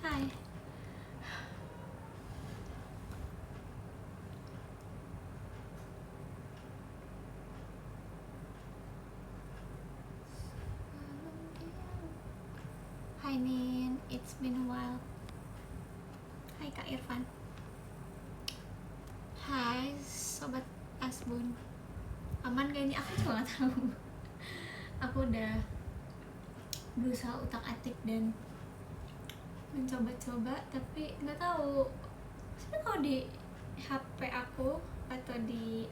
Hai. Hai Nin, it's been a while. Hai Kak Irfan. Hai Sobat Asbun. Aman gak ini? Aku juga gak tahu. Aku udah berusaha utak-atik dan mencoba-coba, tapi nggak tahu. Sebenarnya kalau di HP aku atau di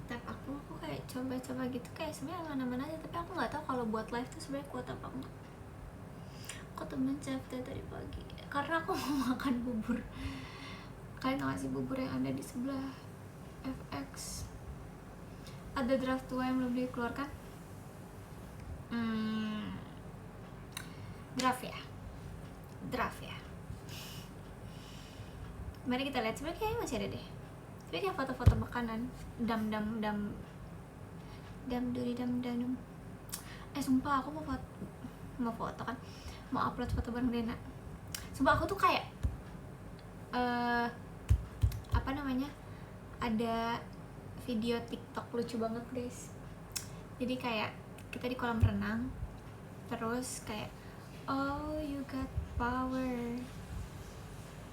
tab aku kayak coba-coba gitu, kayak sebenarnya aman-aman aja, tapi aku nggak tahu kalau buat live tuh sebenarnya kuat apa enggak. Aku temen CFT tadi pagi karena aku mau makan bubur. Kalian tau gak sih bubur yang ada di sebelah FX? Ada draft 2 yang belum dikeluarkan. Draft ya. Mari kita lihat. Sebenarnya kayaknya masih ada deh. Tapi kayak foto-foto makanan. Dam duri dam. Sumpah aku mau foto kan. Mau upload foto bareng Dena. Sumpah aku tuh kayak apa namanya? Ada video TikTok lucu banget guys. Jadi kayak kita di kolam renang, terus kayak oh you got power,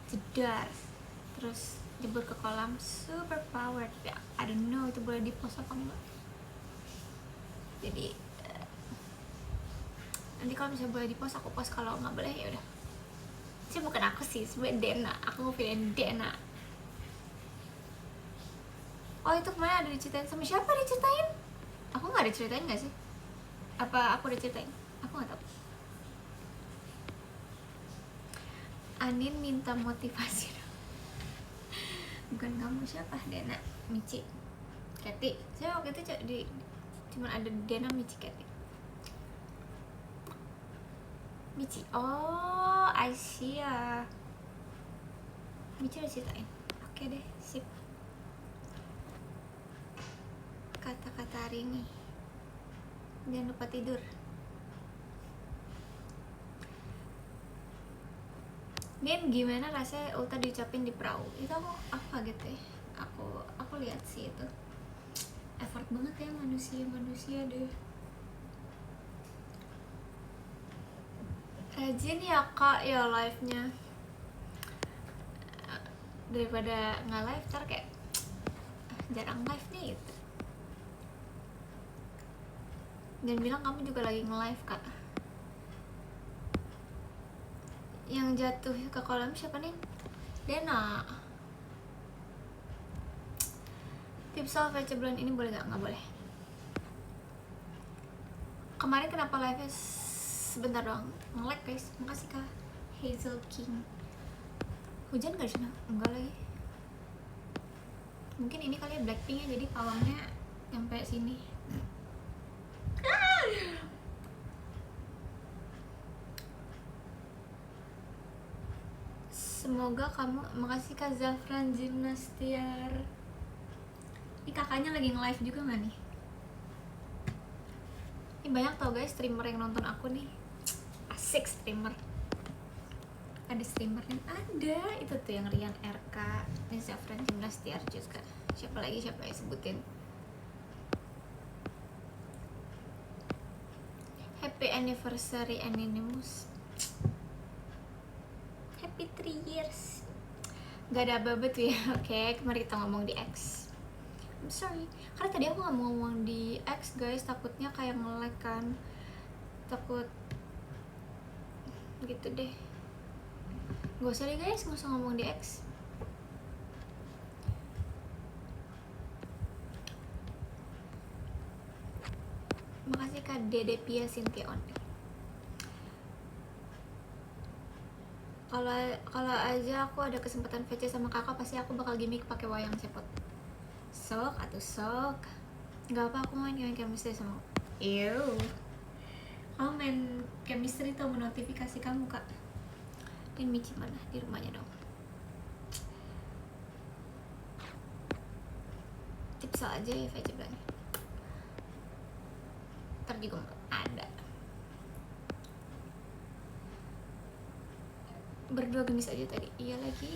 jedar, terus jebur ke kolam, super power. Tapi I don't know itu boleh di post apa enggak. Jadi nanti kalau misalnya boleh di post aku post, kalau nggak boleh ya udah. Sih bukan aku sih, sebenarnya Dena. Aku ngefilin Dena. Oh itu kemarin ada diceritain sama siapa? Diceritain? Aku nggak diceritain nggak sih? Apa aku udah ceritain? Aku nggak tahu. Anin minta motivasi. Bukan kamu, siapa? Dena, Mici, Kathy. Saya waktu itu cuma ada Dena, Mici, Kathy. Mici, oh I see ya. Mici udah ceritain. Oke deh, sip. Kata-kata hari ini, jangan lupa tidur. Nin, gimana rasanya Ulta diucapin di perahu? Itu aku kaget deh. Aku lihat sih itu effort banget ya manusia deh. Rajin ya kak ya live-nya, daripada nggak live ntar kayak jarang live nih gitu. Dan bilang kamu juga lagi nge-live kak. Yang jatuh ke kolam siapa nih? Dena. Tips salvage bulan ini boleh gak? Nggak boleh. Kemarin kenapa live-nya sebentar doang? Nge-lag guys. Makasih kak Hazel King. Hujan gak sih? Enggak lagi. Mungkin ini kali ya Blackpink ya, jadi pawangnya nyampe sini. Semoga kamu, makasih kak Zafran Gymnastiar. Ini kakaknya lagi nge-live juga gak nih? Ini banyak tau guys streamer yang nonton aku nih. Asik streamer. Ada streamer yang ada itu tuh yang Rian RK, ini Zafran Gymnastiar juga. Siapa lagi sebutin. Happy anniversary Anonymous. Happy 3 years. Gak ada apa-apa tuh ya. Oke, kemarin kita ngomong di X. I'm sorry, karena tadi aku gak mau ngomong di X guys, takutnya kayak nge-lag kan. Takut gitu deh. Gak usah deh guys, gak usah ngomong di X. Makasih kak Dede Pia Sintion. Kalau aja aku ada kesempatan VC sama kakak, pasti aku bakal gimmick pakai wayang cepot. Sok. Gak apa, aku main chemistry sama. Ew. Kamu main chemistry tuh menotifikasi kamu kak. Dan Michi mana? Di rumahnya dong. Tips aja ya VC belanja. Ntar juga ada. berdua gendis aja tadi. Iya lagi.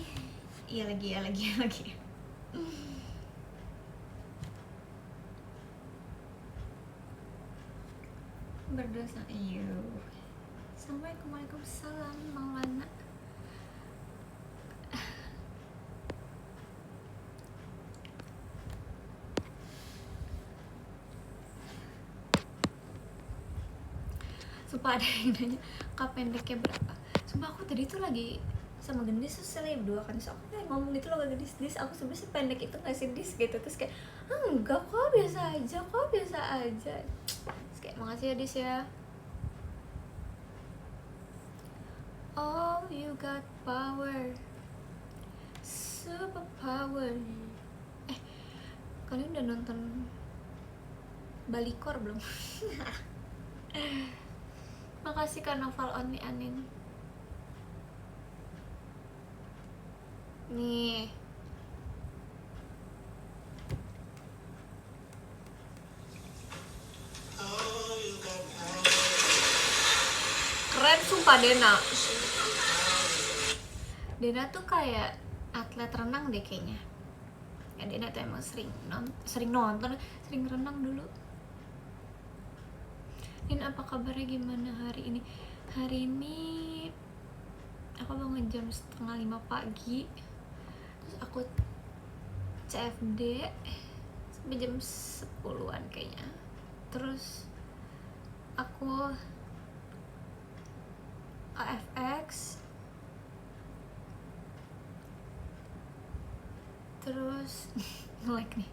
Berdua sama iyo. Assalamualaikum, waalaikumsalam Maulana. Sumpah ada yang nanya kak pendeknya berapa. Sumpah aku tadi tuh lagi sama gendis terus saya berdua kan, terus aku kayak ngomong gitu loh ke gendis, dis aku sebenarnya pendek itu nggak sih dis gitu, terus kayak enggak kok biasa aja, terus kayak makasih ya dis ya. Oh you got power, super power. Kalian udah nonton Balikor belum? Makasih Kak Novel Only Anin. Nih. Keren sumpah Dena. Dena tuh kayak atlet renang deh kayaknya. Ya Dena tuh emang sering renang dulu. Nin apa kabarnya, gimana hari ini? Hari ini aku bangun jam 4:30 pagi, terus aku CFD sampai jam 10-an kayaknya, terus aku AFX, terus nge-like nih.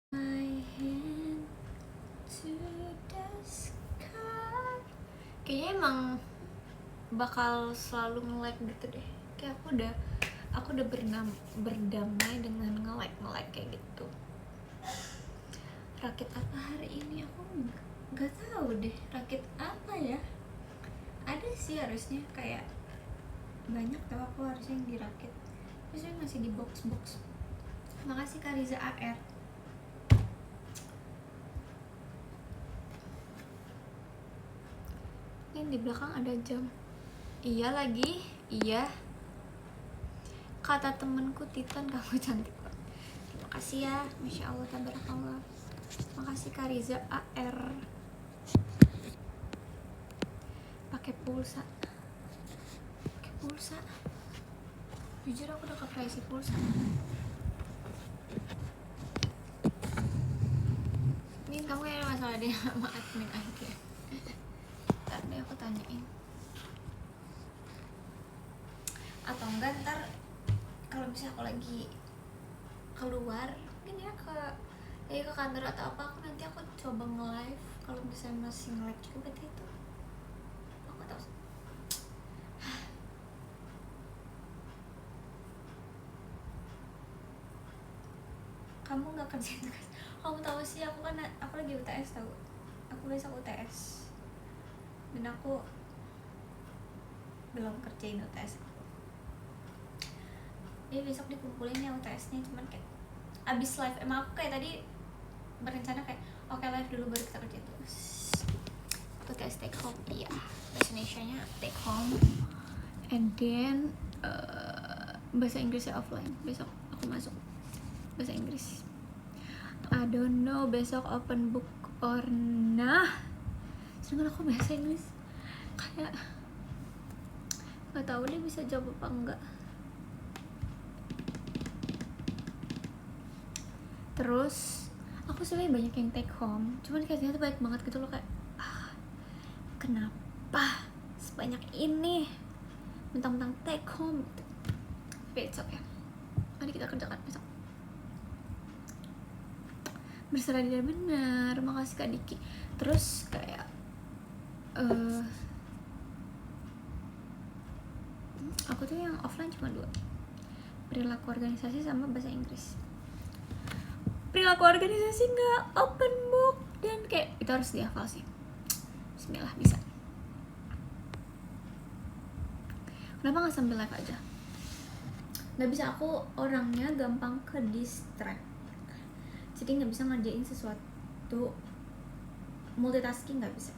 My hand to the sky. Kayaknya emang bakal selalu nge-like gitu deh. Kayak aku udah berdamai dengan nge-like kayak gitu. Rakit apa hari ini? Aku nggak tahu deh rakit apa ya. Ada sih harusnya, kayak banyak tau aku harusnya yang dirakit, terus masih di box. Makasih Kak Riza AR. Ini di belakang ada jam. Iya lagi, iya. Kata temenku Titan kamu cantik banget. Terima kasih ya, masya Allah, tabarakallah. Makasih Kak Riza AR. Pakai pulsa. Jujur aku udah kepresi pulsa. Ini kamu yang masalah deh sama admin aja. Ntar deh aku tanyain. Atau enggak ntar kalau misalnya aku lagi keluar mungkin ya ke kantor atau apa, nanti aku coba nge-live. Kalau misalnya masih nge-live juga berarti itu aku tahu. Kamu nggak kerjain tugas? Kamu tahu sih aku lagi UTS tahu. Aku besok UTS dan aku belum kerjain UTS aku. Jadi besok dikumpulin ya UTS-nya, cuman kayak abis live emang aku kayak tadi berencana kayak oke, live dulu baru kita kerja terus. UTS take home, iya. Bahasa Indonesia-nya take home, and then bahasa Inggrisnya offline. Besok aku masuk bahasa Inggris. I don't know besok open book or nah. Sedangkan aku bahasa Inggris kayak nggak tahu deh bisa jawab apa enggak. Terus aku sebenarnya banyak yang take home, cuman kayaknya tuh banyak banget gitu loh, kayak kenapa sebanyak ini mentang-mentang take home gitu. Besok ya, mari kita kerjakan besok. Berserah diri benar, makasih Kak Diki. Terus kayak aku tuh yang offline cuma 2, perilaku organisasi sama bahasa Inggris. Perilaku organisasi nggak open book dan kayak itu harus dihafal sih. Bismillah bisa. Kenapa nggak sambil live aja? Nggak bisa, aku orangnya gampang ke distract, jadi nggak bisa ngerjain sesuatu multitasking nggak bisa.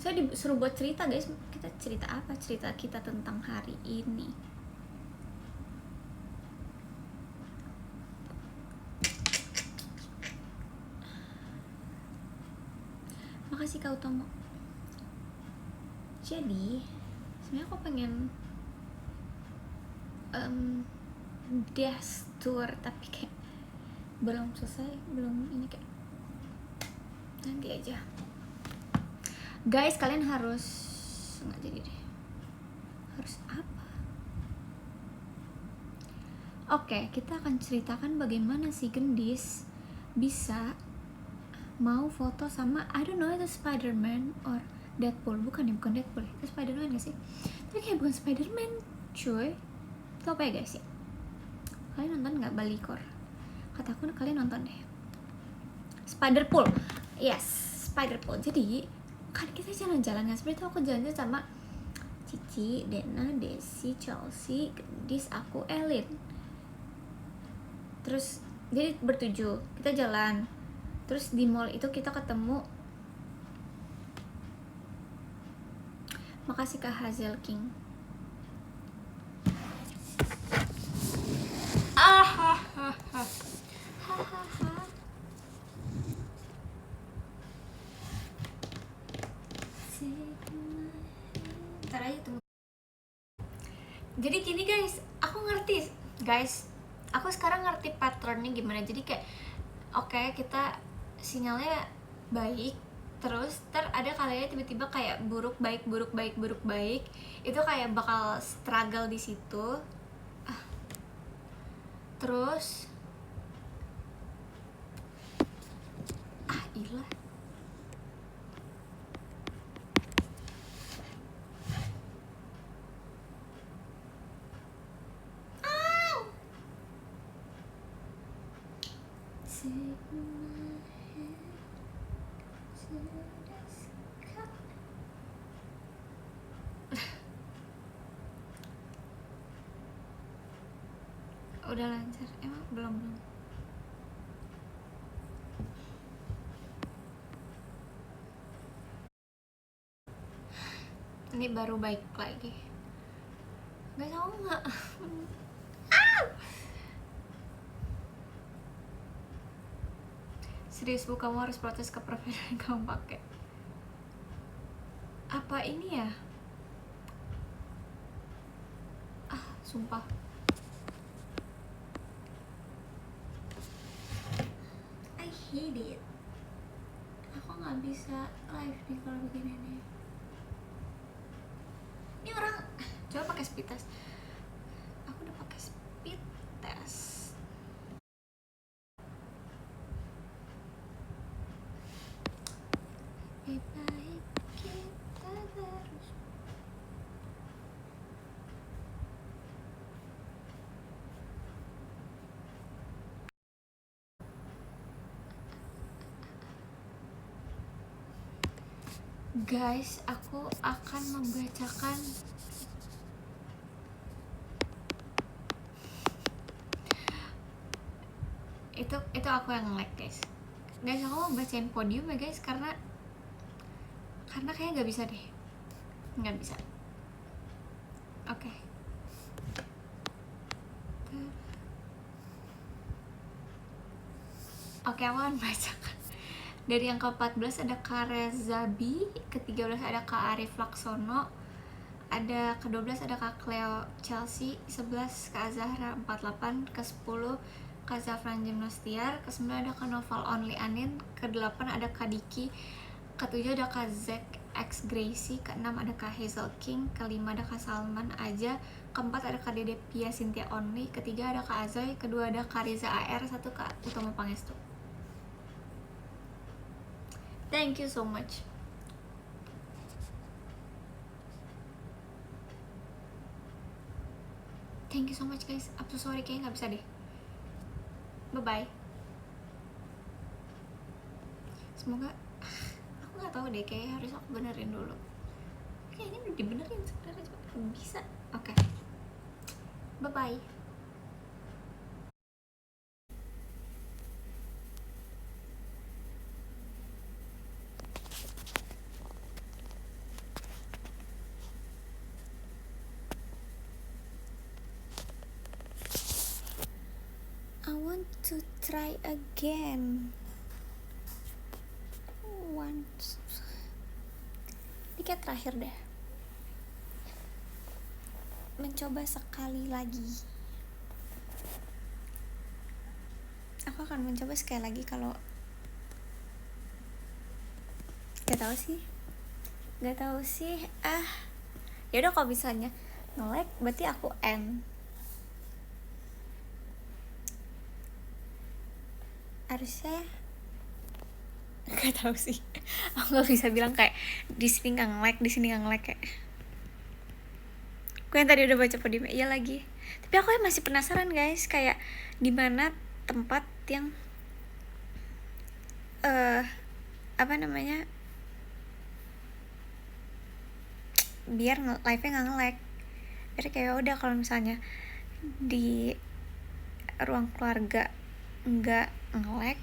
Saya disuruh buat cerita guys. Kita cerita apa? Cerita kita tentang hari ini. Makasih Kak Utomo. Jadi sebenarnya aku pengen desk tour, tapi kayak belum selesai, belum ini, kayak nanti aja guys. Kalian harus nggak jadi deh, harus apa? Oke, kita akan ceritakan bagaimana si Gendis bisa mau foto sama, I don't know, itu Spider-Man or Deadpool. Bukan ya, bukan Deadpool, itu Spider-Man gak sih? Tapi kayak bukan Spider-Man cuy. Itu apa ya guys ya? Kalian nonton gak Balikor? Kataku kalian nonton deh. Spider-Pool, yes, Spider-Pool. Jadi kan kita jalan-jalan kan, seperti itu aku jalan sama Cici, Dena, Desi, Chelsea, Gendis, aku, Elin. Terus jadi bertujuh kita jalan. Terus di mall itu kita ketemu, makasih Kak Hazel King. Ntar aja tunggu. Jadi gini guys, aku ngerti guys, aku sekarang ngerti patternnya gimana. Jadi kayak oke, kita sinyalnya baik, terus ada kalanya tiba-tiba kayak buruk baik buruk baik buruk baik, itu kayak bakal struggle di situ. Terus ilah, udah lancar emang? Belum. Ini baru baik lagi. Gak tahu nggak. Serius Bu, kamu harus protes ke provider yang kamu pakai. Apa ini ya? Sumpah. I hate it. Aku nggak bisa live nih kalau begini nih. Ini orang coba pakai speed test. Aku udah pakai speed test. Baik kita terus. Guys, aku akan membacakan itu aku yang like guys. Guys, aku mau bacain podium ya guys, karena kayaknya nggak bisa deh, nggak bisa. Oke. Oke, aku akan bacakan. Dari yang ke-14 ada Kak Rezabi, ke-13 ada Kak Arif Laksono, ada ke-12 ada Kak Cleo Chelsea, 11 Kak Zahra 48, ke-10 Kak Zafran Gymnastiar, ke-9 ada Kak Noval Only Anin, ke-8 ada Kak Diki, ke-7 ada Kak Zack X Gracie, ke-6 ada Kak Hazel King, ke-5 ada Kak Salman Aja, ke-4 ada Kak Dede Pia Cynthia Only, ke-3 ada Kak Azoy, ke-2 ada Kak Riza AR, 1 Kak Utama Pangestu. Thank you so much. Thank you so much guys. I'm so sorry, kayaknya nggak bisa deh. Bye bye. Semoga aku nggak tahu deh, kayaknya harus aku benerin dulu. Kayaknya udah dibenerin sebenarnya, cuma bisa. Oke. Bye bye. want to try again once. Ini kayak terakhir deh, mencoba sekali lagi. Aku akan mencoba sekali lagi kalau gak tahu sih ya udah, kalau misalnya nge-lag berarti aku end. Harusnya gak tahu sih. Aku nggak bisa bilang kayak di sini nggak nge-lag, di sini nggak nge-lag kayak. Gue yang tadi udah baca podium iya lagi. Tapi aku masih penasaran guys, kayak di mana tempat yang apa namanya, biar live-nya nggak nge-lag. Jadi kayak udah, kalau misalnya di ruang keluarga nggak nge-lag,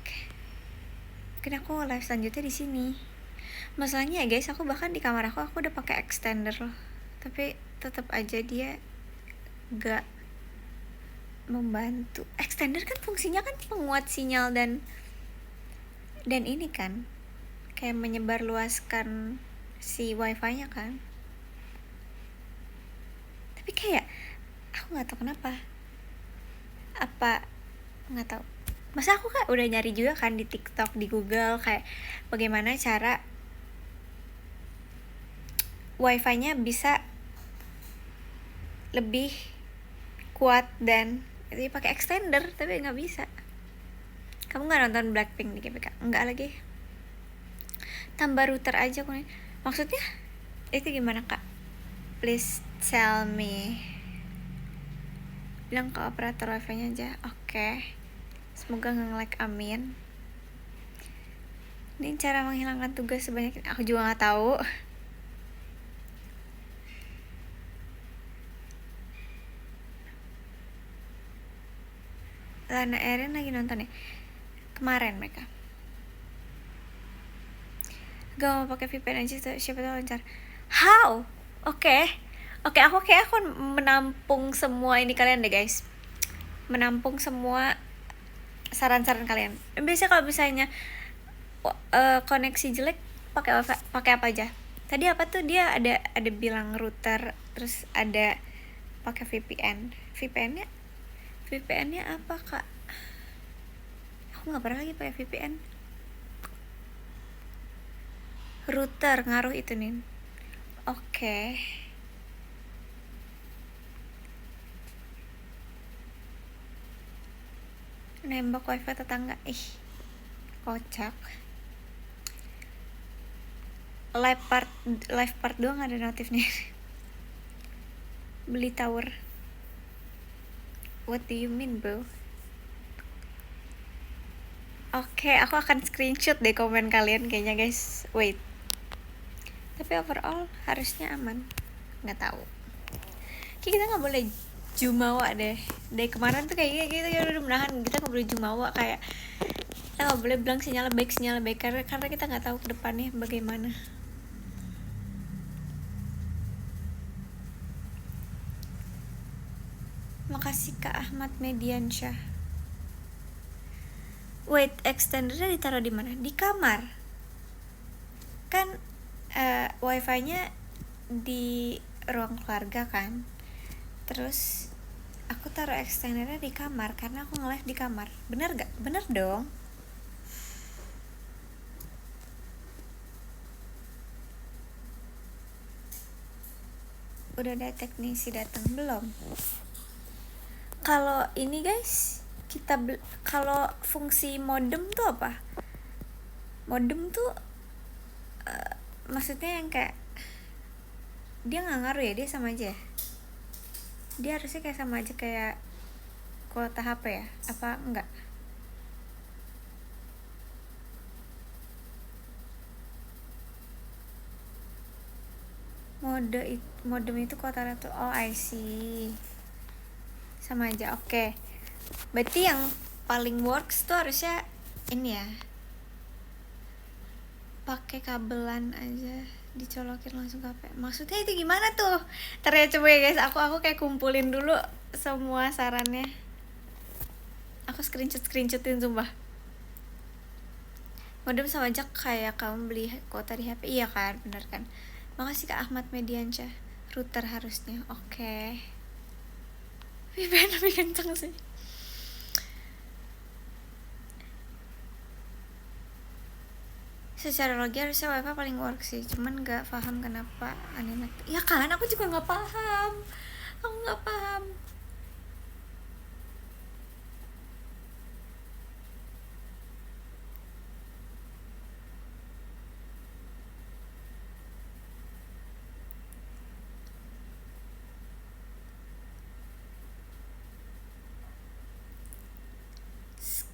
mungkin aku live selanjutnya di sini. Masalahnya ya guys, aku bahkan di kamar aku udah pakai extender loh, tapi tetap aja dia nggak membantu. Extender kan fungsinya kan penguat sinyal dan ini kan kayak menyebar luaskan si wifi-nya kan. Tapi kayak aku nggak tahu kenapa, apa nggak tahu. Masa aku kan udah nyari juga kan di TikTok, di Google, kayak bagaimana cara wifi-nya bisa lebih kuat dan itu pakai extender, tapi nggak bisa. Kamu nggak nonton Blackpink di GBK? Nggak lagi. Tambah router aja aku nih. Maksudnya itu gimana kak? Please tell me. Bilang ke operator wifi-nya aja. Oke. Semoga nggak nge-lag, amin. Ini cara menghilangkan tugas sebanyak ini. Aku juga nggak tahu. Lana Erin lagi nonton ya? Kemarin mereka. Gak mau pakai VPN aja, siapa tahu lancar. How? Oke, aku menampung semua ini kalian deh guys. Menampung semua saran-saran kalian. Biasanya kalau misalnya koneksi jelek pakai apa aja? Tadi apa tuh, dia ada bilang router, terus ada pakai VPN. VPN-nya apa kak? Aku nggak pernah lagi pakai VPN. Router ngaruh itu nih. Oke. Nembak wifi tetangga, kocak. Live part doang ada notifnya. Beli tower. What do you mean bro? Oke, aku akan screenshot deh komen kalian kayaknya guys. Wait. Tapi overall harusnya aman. Nggak tahu. Kita nggak boleh jumawa deh. Dari kemarin tuh kayak kita udah menahan, kita nggak boleh jumawa, kayak kita nggak boleh bilang sinyal baik karena kita nggak tahu ke depannya bagaimana. Makasih Kak Ahmad Mediansyah. Wait, extendernya ditaruh di mana? Di kamar. Kan wifi-nya di ruang keluarga kan. Terus aku taruh extendernya di kamar karena aku nge-live di kamar. Bener gak? Bener dong. Udah ada teknisi datang belum? Kalau ini guys, kalau fungsi modem tuh apa? Modem tuh maksudnya yang kayak dia nggak ngaruh ya, dia sama aja. Dia harusnya kayak sama aja kayak kuota HP ya? Apa enggak? Modem itu kuota tuh. Oh I see. Sama aja, oke. Berarti yang paling works tuh harusnya ini ya, pakai kabelan aja, dicolokin langsung ke HP. Maksudnya itu gimana tuh? Ntar ya coba ya guys, aku kayak kumpulin dulu semua sarannya. Aku screenshotin sumpah. Modem sama aja kayak kamu beli kuota di HP. Iya kan, bener kan. Makasih Kak Ahmad Mediansyah. Router harusnya. Oke. VPN lebih kenceng sih. Secara logi harusnya wifi paling work sih, cuman gak paham kenapa aneh. Ya kan, aku juga gak paham. Aku gak paham.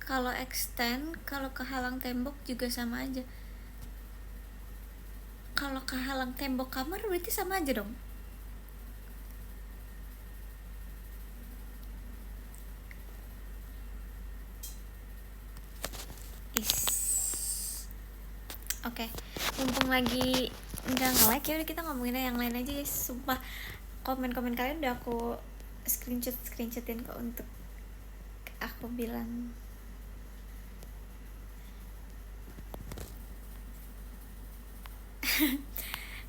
Kalau extend, kalau kehalang tembok juga sama aja. Kalau kehalang tembok kamar berarti sama aja dong. Oke. Mumpung lagi nggak nge-like, ya udah kita ngomongin yang lain aja guys. Sumpah komen-komen kalian udah aku screenshotin kok untuk aku bilang.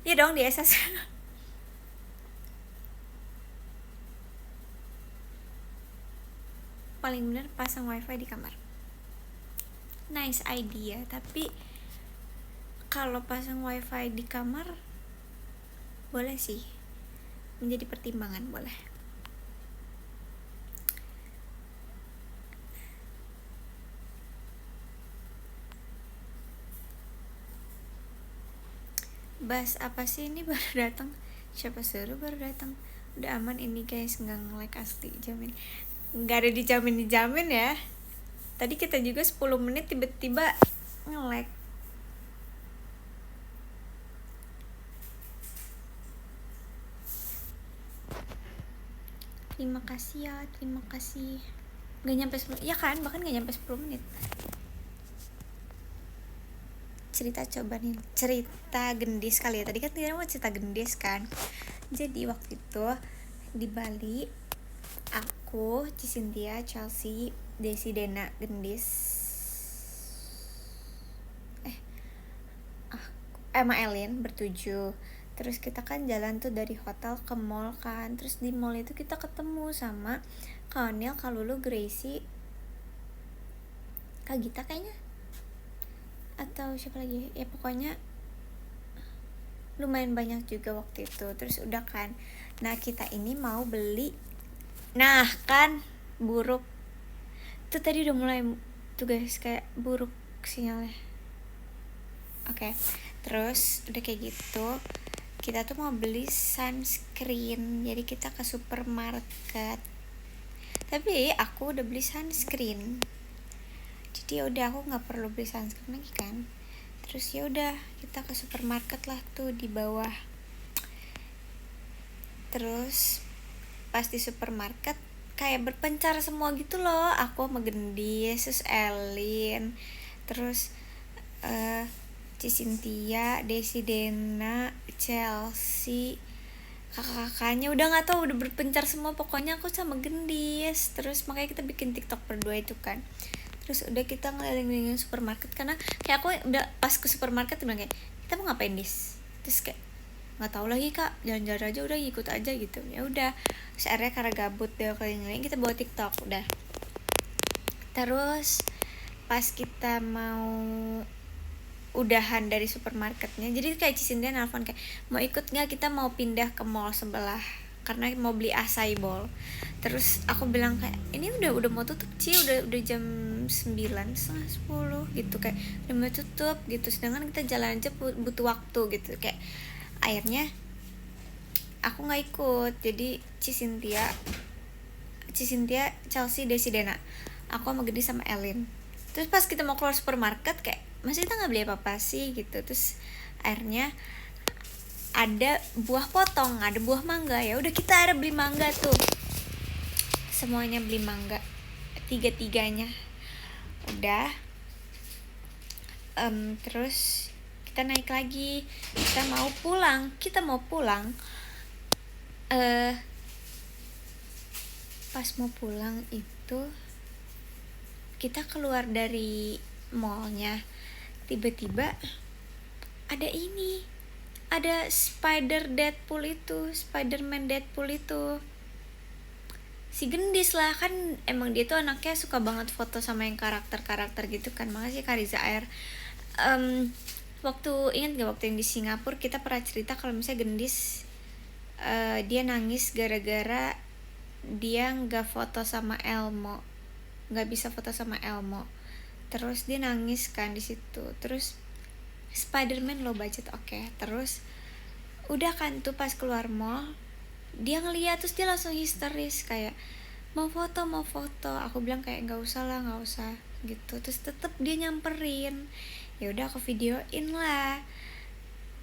Ya dong di SS. Paling bener pasang wifi di kamar. Nice idea, tapi kalau pasang wifi di kamar boleh sih, menjadi pertimbangan, boleh. Bahas apa sih ini, baru datang? Siapa suruh baru datang? Udah aman ini guys, nggak nge-lag asli, jamin. Nggak ada dijamin ya. Tadi kita juga 10 menit tiba-tiba nge-lag. Terima kasih ya, terima kasih. Gak nyampe 10, ya kan, bahkan gak nyampe 10 menit. Cerita coba nih, cerita gendis kali ya. Tadi kan kita mau cerita gendis kan. Jadi waktu itu di Bali, aku, Cynthia, Chelsea, Desi, Dena, gendis. Emma Elin bertujuh. Terus kita kan jalan tuh dari hotel ke mall kan. Terus di mall itu kita ketemu sama Kak Onil, Kak Lulu, Gracie, Kak Gita kayaknya, atau siapa lagi ya, pokoknya lumayan banyak juga waktu itu. Terus udah kan, nah kita ini mau beli, nah kan buruk tuh, tadi udah mulai tuh guys, kayak buruk sinyalnya. Oke. Terus udah kayak gitu, kita tuh mau beli sunscreen. Jadi kita ke supermarket, tapi aku udah beli sunscreen, jadi udah aku nggak perlu beli sunscreen lagi kan. Terus ya udah kita ke supermarket lah tuh di bawah. Terus pas di supermarket kayak berpencar semua gitu loh. Aku sama Gendis, terus Elin, terus Cynthia, Desi, Dena, Chelsea, kakak-kakaknya udah nggak tahu, udah berpencar semua. Pokoknya aku sama Gendis. Terus makanya kita bikin TikTok berdua itu kan. Terus udah kita ngeliling-ngelilingin supermarket, karena kayak aku udah pas ke supermarket bilang kayak, kita mau ngapain Dis? Terus kayak nggak tahu lagi Kak, jalan-jalan aja, udah ikut aja gitu. Ya udah, terus akhirnya karena gabut deh keliling-keliling, kita bawa TikTok udah. Terus pas kita mau udahan dari supermarketnya, jadi kayak Cynthia nelfon kayak, mau ikut nggak, kita mau pindah ke mall sebelah karena mau beli acai bowl. Terus aku bilang kayak, ini udah mau tutup Ci, udah jam 9:30, 10 gitu, kayak udah mau tutup gitu, sedangkan kita jalan aja butuh waktu gitu. Kayak akhirnya aku nggak ikut. Jadi Cynthia, Chelsea, Desi, Dena, aku sama Gede sama Elin. Terus pas kita mau keluar supermarket kayak, masih kita nggak beli apa-apa sih gitu. Terus akhirnya ada buah potong, ada buah mangga. Ya udah kita ada beli mangga tuh, semuanya beli mangga, tiga-tiganya udah. Terus kita naik lagi, kita mau pulang. Pas mau pulang itu kita keluar dari mallnya, tiba-tiba ada Spider-Man Deadpool itu, si Gendis lah. Kan emang dia tuh anaknya suka banget foto sama yang karakter-karakter gitu kan. Makasih Kariza Air. Waktu ingat gak waktu yang di Singapura kita pernah cerita kalau misalnya Gendis dia nangis gara-gara dia nggak foto sama Elmo, nggak bisa foto sama Elmo, terus dia nangis kan di situ. Terus Spider-Man low budget, oke. Terus udah kan tuh pas keluar mall dia ngeliat, terus dia langsung histeris kayak mau foto. Aku bilang kayak nggak usah gitu. Terus tetep dia nyamperin, ya udah aku videoin lah.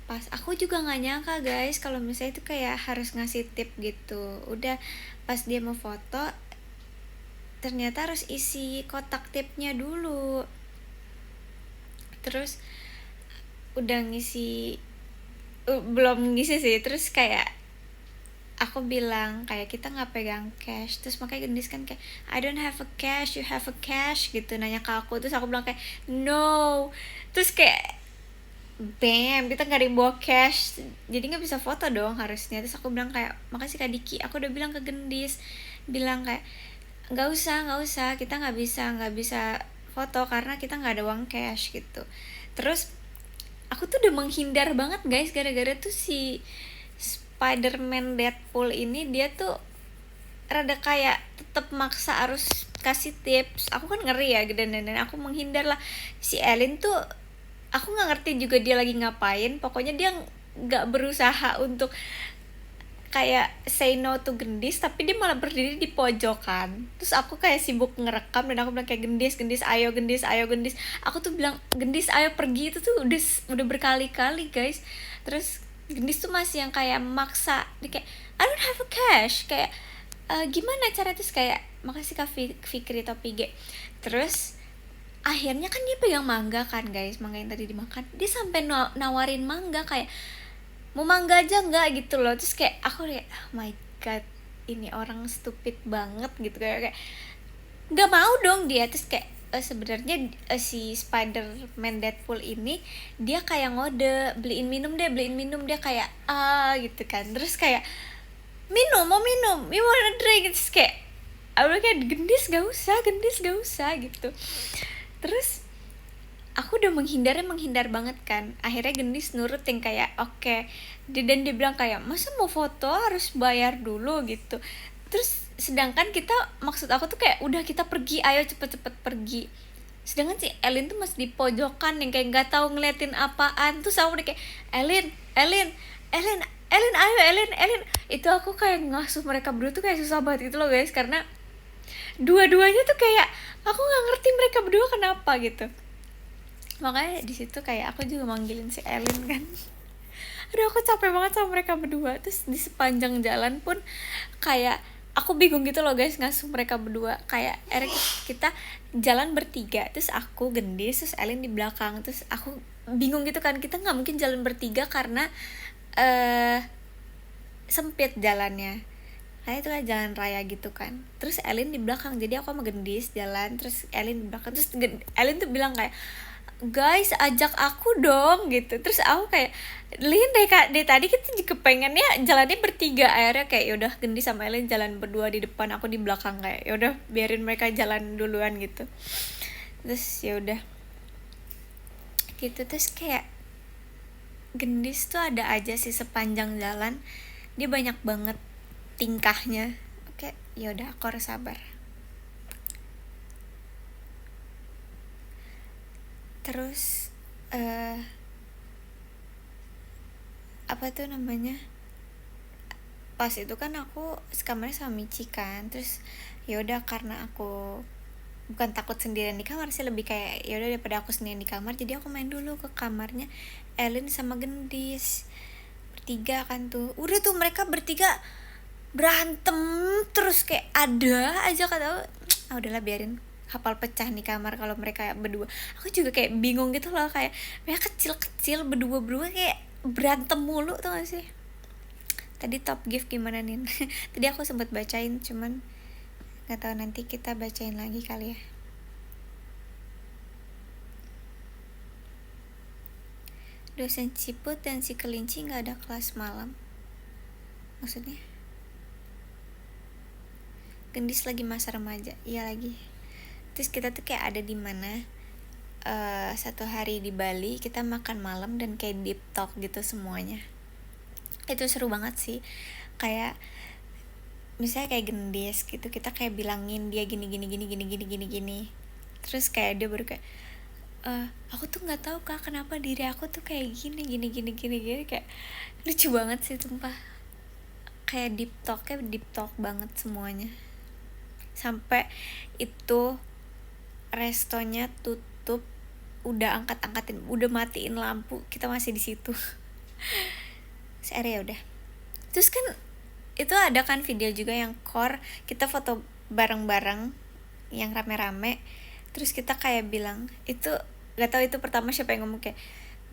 Pas aku juga nggak nyangka guys kalau misalnya itu kayak harus ngasih tip gitu. Udah pas dia mau foto ternyata harus isi kotak tipnya dulu. Terus udah belum ngisi sih. Terus kayak aku bilang kayak kita nggak pegang cash. Terus makanya Gendis kan kayak I don't have a cash, you have a cash gitu, nanya ke aku. Terus aku bilang kayak no. Terus kayak bam, kita gak ada yang bawa cash, jadi gak bisa foto dong harusnya. Terus aku bilang kayak makasih Kak Diki. Aku udah bilang ke Gendis, bilang kayak nggak usah, kita nggak bisa foto karena kita nggak ada uang cash gitu. Terus aku tuh udah menghindar banget guys gara-gara tuh si Spider-Man Deadpool ini dia tuh rada kayak tetep maksa harus kasih tips. Aku kan ngeri ya, dan aku menghindar lah. Si Elin tuh aku nggak ngerti juga dia lagi ngapain. Pokoknya dia nggak berusaha untuk kayak say no to Gendis, tapi dia malah berdiri di pojokan. Terus aku kayak sibuk ngerekam dan aku bilang kayak Gendis ayo Gendis. Aku tuh bilang Gendis ayo pergi, itu tuh udah berkali-kali guys. Terus Gendis tuh masih yang kayak maksa, dia kayak I don't have a cash, kayak gimana cara. Terus kayak makasih Kak Fikri Topige. Terus akhirnya kan dia pegang mangga kan guys, mangga yang tadi dimakan. Dia sampai nawarin mangga kayak mau mangga aja nggak gitu loh. Terus kayak aku kayak oh my god, ini orang stupid banget gitu, kayak nggak mau dong dia. Terus kayak sebenarnya si Spider-Man Deadpool ini dia kayak ngode beliin minum dia kayak gitu kan. Terus kayak mau minum, you wanna drink. Terus kayak aku kayak Gendis gak usah gitu. Terus aku udah menghindar banget kan. Akhirnya Gendis nurut yang kayak oke. Dan dia bilang kayak masa mau foto harus bayar dulu gitu. Terus sedangkan kita, maksud aku tuh kayak udah kita pergi, ayo cepet pergi. Sedangkan si Elin tuh masih di pojokan yang kayak nggak tahu ngeliatin apaan. Terus aku udah kayak Elin ayo Elin. Itu aku kayak ngasuh mereka berdua tuh kayak susah banget gitu loh guys, karena dua-duanya tuh kayak aku nggak ngerti mereka berdua kenapa gitu. Makanya di situ kayak aku juga manggilin si Elin kan. Aduh aku capek banget sama mereka berdua. Terus di sepanjang jalan pun kayak aku bingung gitu loh guys ngasuh mereka berdua. Kayak kita jalan bertiga, terus aku Gendis, terus Elin di belakang. Terus aku bingung gitu kan, kita nggak mungkin jalan bertiga karena sempit jalannya. Nah itu kan jalan raya gitu kan. Terus Elin di belakang, jadi aku sama Gendis jalan, terus Elin di belakang. Terus Elin tuh bilang kayak guys ajak aku dong gitu. Terus aku kayak Lin dari tadi kita juga pengennya jalannya bertiga. Akhirnya kayak yaudah Gendis sama Elin jalan berdua di depan, aku di belakang. Kayak yaudah biarin mereka jalan duluan gitu. Terus yaudah gitu. Terus kayak Gendis tuh ada aja sih sepanjang jalan, dia banyak banget tingkahnya. Oke, yaudah aku harus sabar. Terus apa tuh namanya, pas itu kan aku sekamarnya sama Michi kan. Terus yaudah karena aku bukan takut sendirian di kamar sih, lebih kayak yaudah daripada aku sendirian di kamar, jadi aku main dulu ke kamarnya Elin sama Gendis bertiga kan. Tuh udah tuh mereka bertiga berantem terus, kayak ada aja kata udahlah biarin, kapal pecah nih kamar kalau mereka berdua. Aku juga kayak bingung gitu loh, kayak mereka kecil berdua kayak berantem mulu tuh gak sih. Tadi top gift gimana nih? Tadi aku sempat bacain, cuman nggak tahu nanti kita bacain lagi kali ya. Dosen Ciput dan si kelinci nggak ada kelas malam. Maksudnya? Gendis lagi masa remaja, iya lagi. Terus kita tuh kayak ada di mana satu hari di Bali kita makan malam dan kayak deep talk gitu semuanya. Itu seru banget sih. Kayak misalnya kayak Gendis gitu, kita kayak bilangin dia gini. Terus kayak dia baru kayak aku tuh nggak tahu Kak kenapa diri aku tuh kayak gini kayak lucu banget sih sumpah. Kayak deep talk banget semuanya. Sampai itu restonya tutup, udah angkatin, udah matiin lampu, kita masih di situ. Ya udah. Terus kan itu ada kan video juga yang core kita foto bareng-bareng yang rame-rame. Terus kita kayak bilang itu, gak tahu itu pertama siapa yang ngomong kayak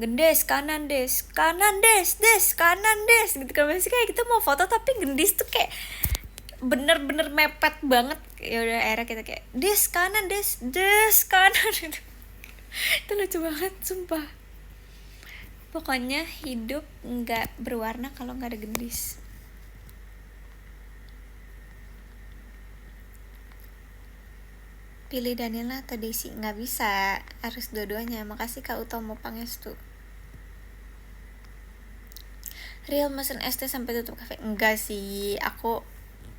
Gendis kanan des kanan des gitu kan. Masih kayak kita mau foto tapi Gendis tuh kayak bener-bener mepet banget. Ya udah akhirnya kita kayak des kanan gitu. Itu lucu banget sumpah. Pokoknya hidup nggak berwarna kalau nggak ada Gendis. Pilih Daniela atau Desi? Nggak bisa, harus dua-duanya. Makasih Kak Utomo Pangestu. Real mesen ST sampai tutup kafe? Enggak sih,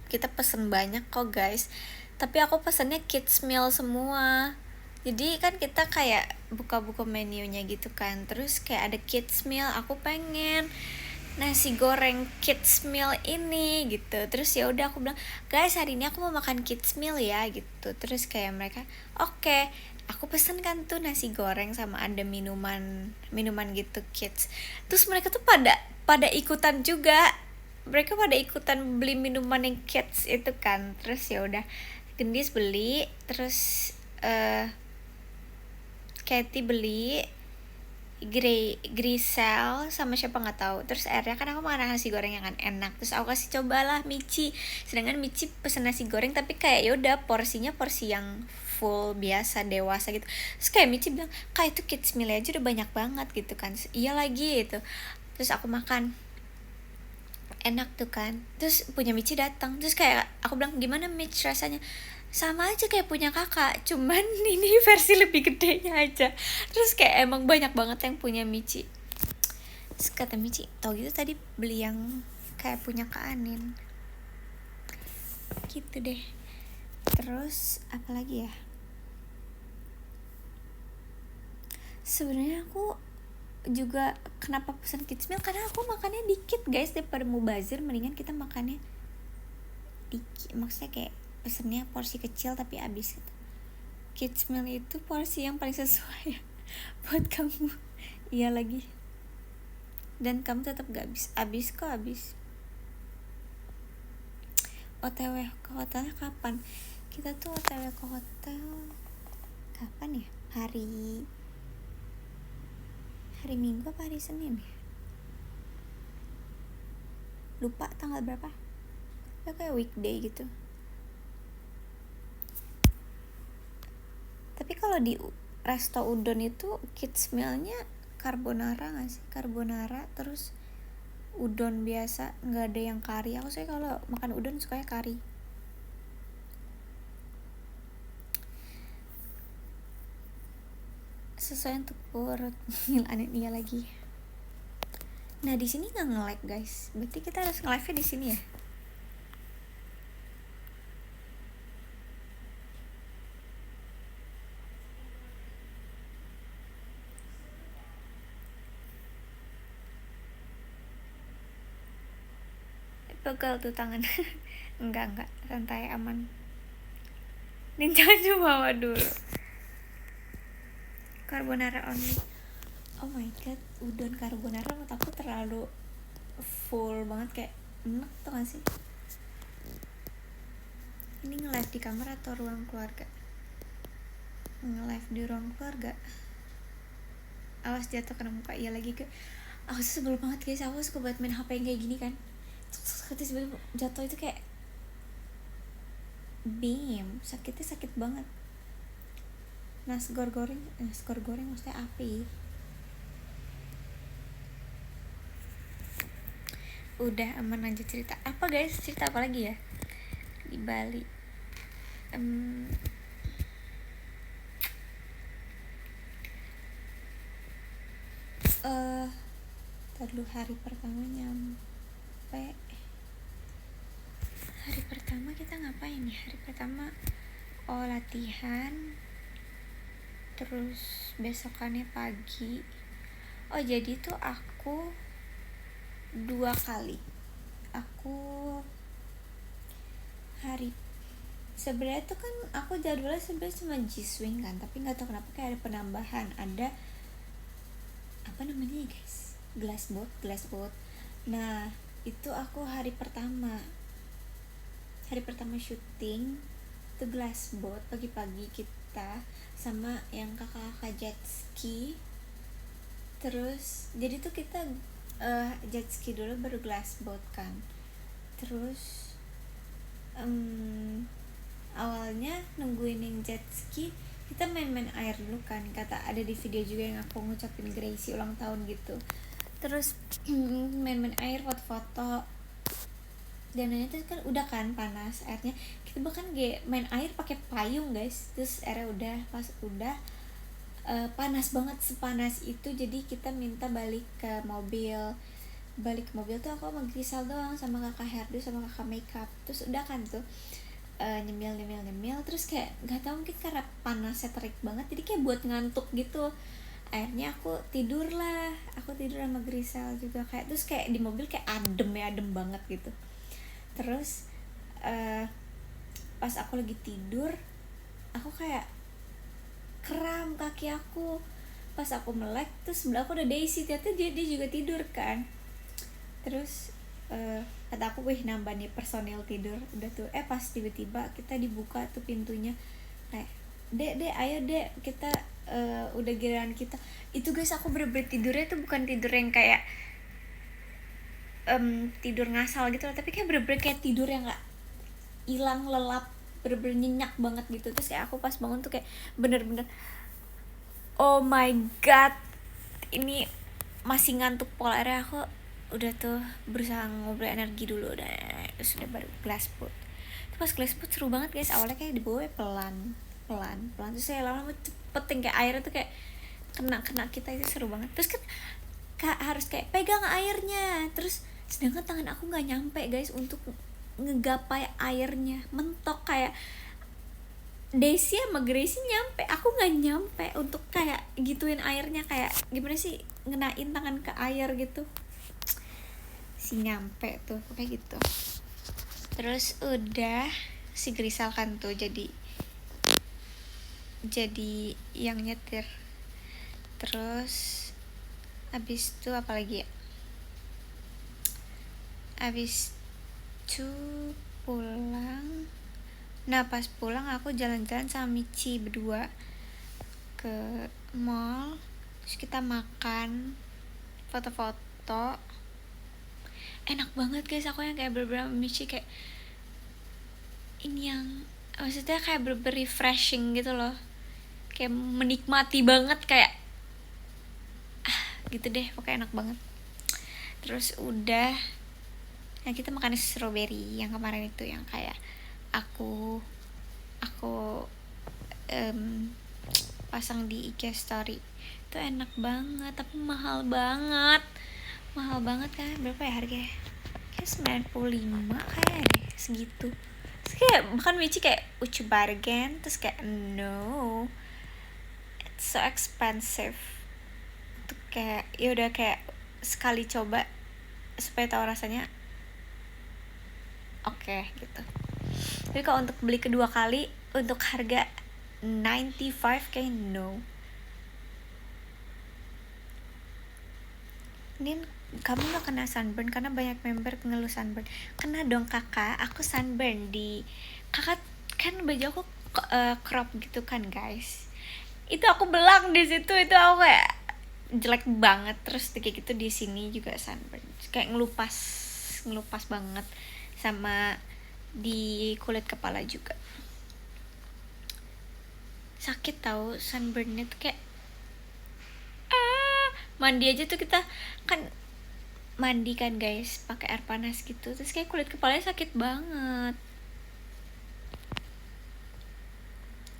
kita pesen banyak kok guys. Tapi aku pesennya kids meal semua. Jadi kan kita kayak buka-buka menunya gitu kan. Terus kayak ada kids meal, aku pengen nasi goreng kids meal ini gitu. Terus ya udah aku bilang, guys hari ini aku mau makan kids meal ya gitu. Terus kayak mereka, oke. Aku pesen kan tuh nasi goreng sama ada minuman gitu kids. Terus mereka tuh pada ikutan juga. Mereka pada ikutan beli minuman yang kids itu kan. Terus ya udah Gendis beli, terus Katy beli, Grisel sama siapa nggak tahu. Terus akhirnya kan aku makan nasi goreng yang kan enak. Terus aku kasih cobalah Michi. Sedangkan Michi pesen nasi goreng tapi kayak yaudah porsinya porsi yang full biasa dewasa gitu. Terus kayak Michi bilang kayak itu kids meal aja udah banyak banget gitu kan. Iya lagi itu. Terus aku makan enak tuh kan. Terus punya Michi datang. Terus kayak aku bilang gimana Mich rasanya? Sama aja kayak punya kakak, cuman ini versi lebih gedenya aja. Terus kayak emang banyak banget yang punya Michi. Terus kata Michi, tau gitu tadi beli yang kayak punya Kak Anin. Gitu deh. Terus apa lagi ya? Sebenarnya aku juga kenapa pesan kids meal karena aku makannya dikit guys, daripada mubazir mendingan kita makannya dikit. Maksudnya kayak pesennya porsi kecil tapi habis gitu. Kids meal itu porsi yang paling sesuai buat kamu. Iya lagi. Dan kamu tetap gak habis kok habis. OTW ke hotelnya kapan? Kita tuh OTW ke hotel kapan ya? Hari Minggu apa hari Senin ya? Lupa tanggal berapa. Ya kayak weekday gitu. Tapi kalau di resto udon itu kids mealnya carbonara nggak sih? Carbonara terus udon biasa, nggak ada yang kari. Aku sih kalau makan udon sukanya kari. Sesuai untuk perut. Aneh dia lagi. Nah di sini nggak nge-lag guys. Berarti kita harus nge-live-nya di sini ya. Pegel tuh tangan. enggak santai aman. Ninja cuma dulu. Carbonara only. Oh my god, udon carbonara menurut aku terlalu full banget, kayak enak tuh gak sih? Ini nge-live di kamar atau ruang keluarga? Nge-live di ruang keluarga. Awas jatuh kena muka. Iya lagi ke. Aku sebel banget guys, aku suka banget main HP yang kayak gini kan. Sebelum jatuh itu kayak sakitnya sakit banget. Skor goreng maksudnya api. udah aman aja. Cerita apa guys, cerita apa lagi ya di Bali? Terlalu hari pertama nyampe. Hari pertama kita ngapain ya? Hari pertama latihan, terus besokannya pagi. Jadi tuh aku 2 kali. Aku hari sebenarnya tuh kan aku jadwalnya sebenarnya cuma G-Swing kan, tapi nggak tahu kenapa kayak ada penambahan, ada apa namanya ya guys, glass boat. Nah itu aku hari pertama syuting itu glass boat pagi-pagi kita sama yang kakak-kakak jet ski. Terus jadi tuh kita jet ski dulu baru glass boat kan. Terus awalnya nungguin yang jet ski kita main-main air dulu kan, kata ada di video juga yang aku ngucapin Gracie ulang tahun gitu. Terus main-main air, foto-foto, dan itu kan udah kan panas airnya, kita bahkan kayak main air pakai payung guys. Terus airnya udah pas udah panas banget, sepanas itu. Jadi kita minta balik ke mobil tuh aku sama Grisel doang, sama kakak Herdu sama kakak makeup. Terus udah kan tuh nyemil. Terus kayak nggak tahu, mungkin karena panasnya terik banget jadi kayak buat ngantuk gitu. Akhirnya aku tidur sama Grisel juga kayak. Terus kayak di mobil kayak adem banget gitu. Terus pas aku lagi tidur aku kayak kram kaki aku. Pas aku melek terus sebelah aku ada Daisy, ternyata dia juga tidur kan. Terus kata aku, wih nambah nih personil tidur. Udah tuh pas tiba-tiba kita dibuka tuh pintunya, kayak dek ayo dek kita udah giliran kita. Itu guys aku bener-bener tidurnya tuh bukan tidur yang kayak tidur ngasal gitu loh, tapi kayak bener-bener kayak tidur yang gak hilang lelap, bener-bener nyenyak banget gitu. Terus kayak aku pas bangun tuh kayak bener-bener oh my god, ini masih ngantuk polarnya. Aku udah tuh berusaha ngobrol energi dulu udah. Terus udah baru glass boat. Pas glass boat seru banget guys, awalnya kayak dibawa pelan terus saya lama-lama cepet kayak airnya tuh kayak kena kita, itu seru banget. Terus kan harus kayak pegang airnya, terus sedangkan tangan aku nggak nyampe guys untuk ngegapai airnya, mentok. Kayak Daisy sama Gracie nyampe, aku nggak nyampe untuk kayak gituin airnya, kayak gimana sih ngenain tangan ke air gitu. Si nyampe tuh kayak gitu. Terus udah si Grisel kan tuh jadi yang nyetir. Terus abis itu apa lagi ya, abis itu pulang. Nah pas pulang aku jalan-jalan sama Michi berdua ke mall. Terus kita makan, foto-foto, enak banget guys. Aku yang kayak bener-bener Michi kayak ini yang maksudnya kayak bener-bener refreshing gitu loh, kayak menikmati banget, kayak gitu deh pokoknya enak banget. Terus udah yang kita makan strawberry yang kemarin itu, yang kayak aku pasang di IG story. Itu enak banget tapi mahal banget kan. Berapa ya harganya? Kayak 95 kayak deh segitu. Terus kayak bahkan Michi kayak ucu bargain. Terus kayak no, it's so expensive. Tuh kayak ya udah kayak sekali coba supaya tahu rasanya oke gitu. Tapi kalau untuk beli kedua kali untuk harga 95 kayak no. Ini kamu gak kena sunburn karena banyak member ngeluh sunburn. Kena dong kakak, aku sunburn di kakak kan baju aku crop gitu kan guys. Itu aku belang di situ, itu aku kayak jelek banget. Terus kayak gitu di sini juga sunburn, kayak ngelupas banget, sama di kulit kepala juga sakit tahu. Sunburnnya tuh kayak mandi aja tuh kita kan mandi kan guys pakai air panas gitu, terus kayak kulit kepalanya sakit banget.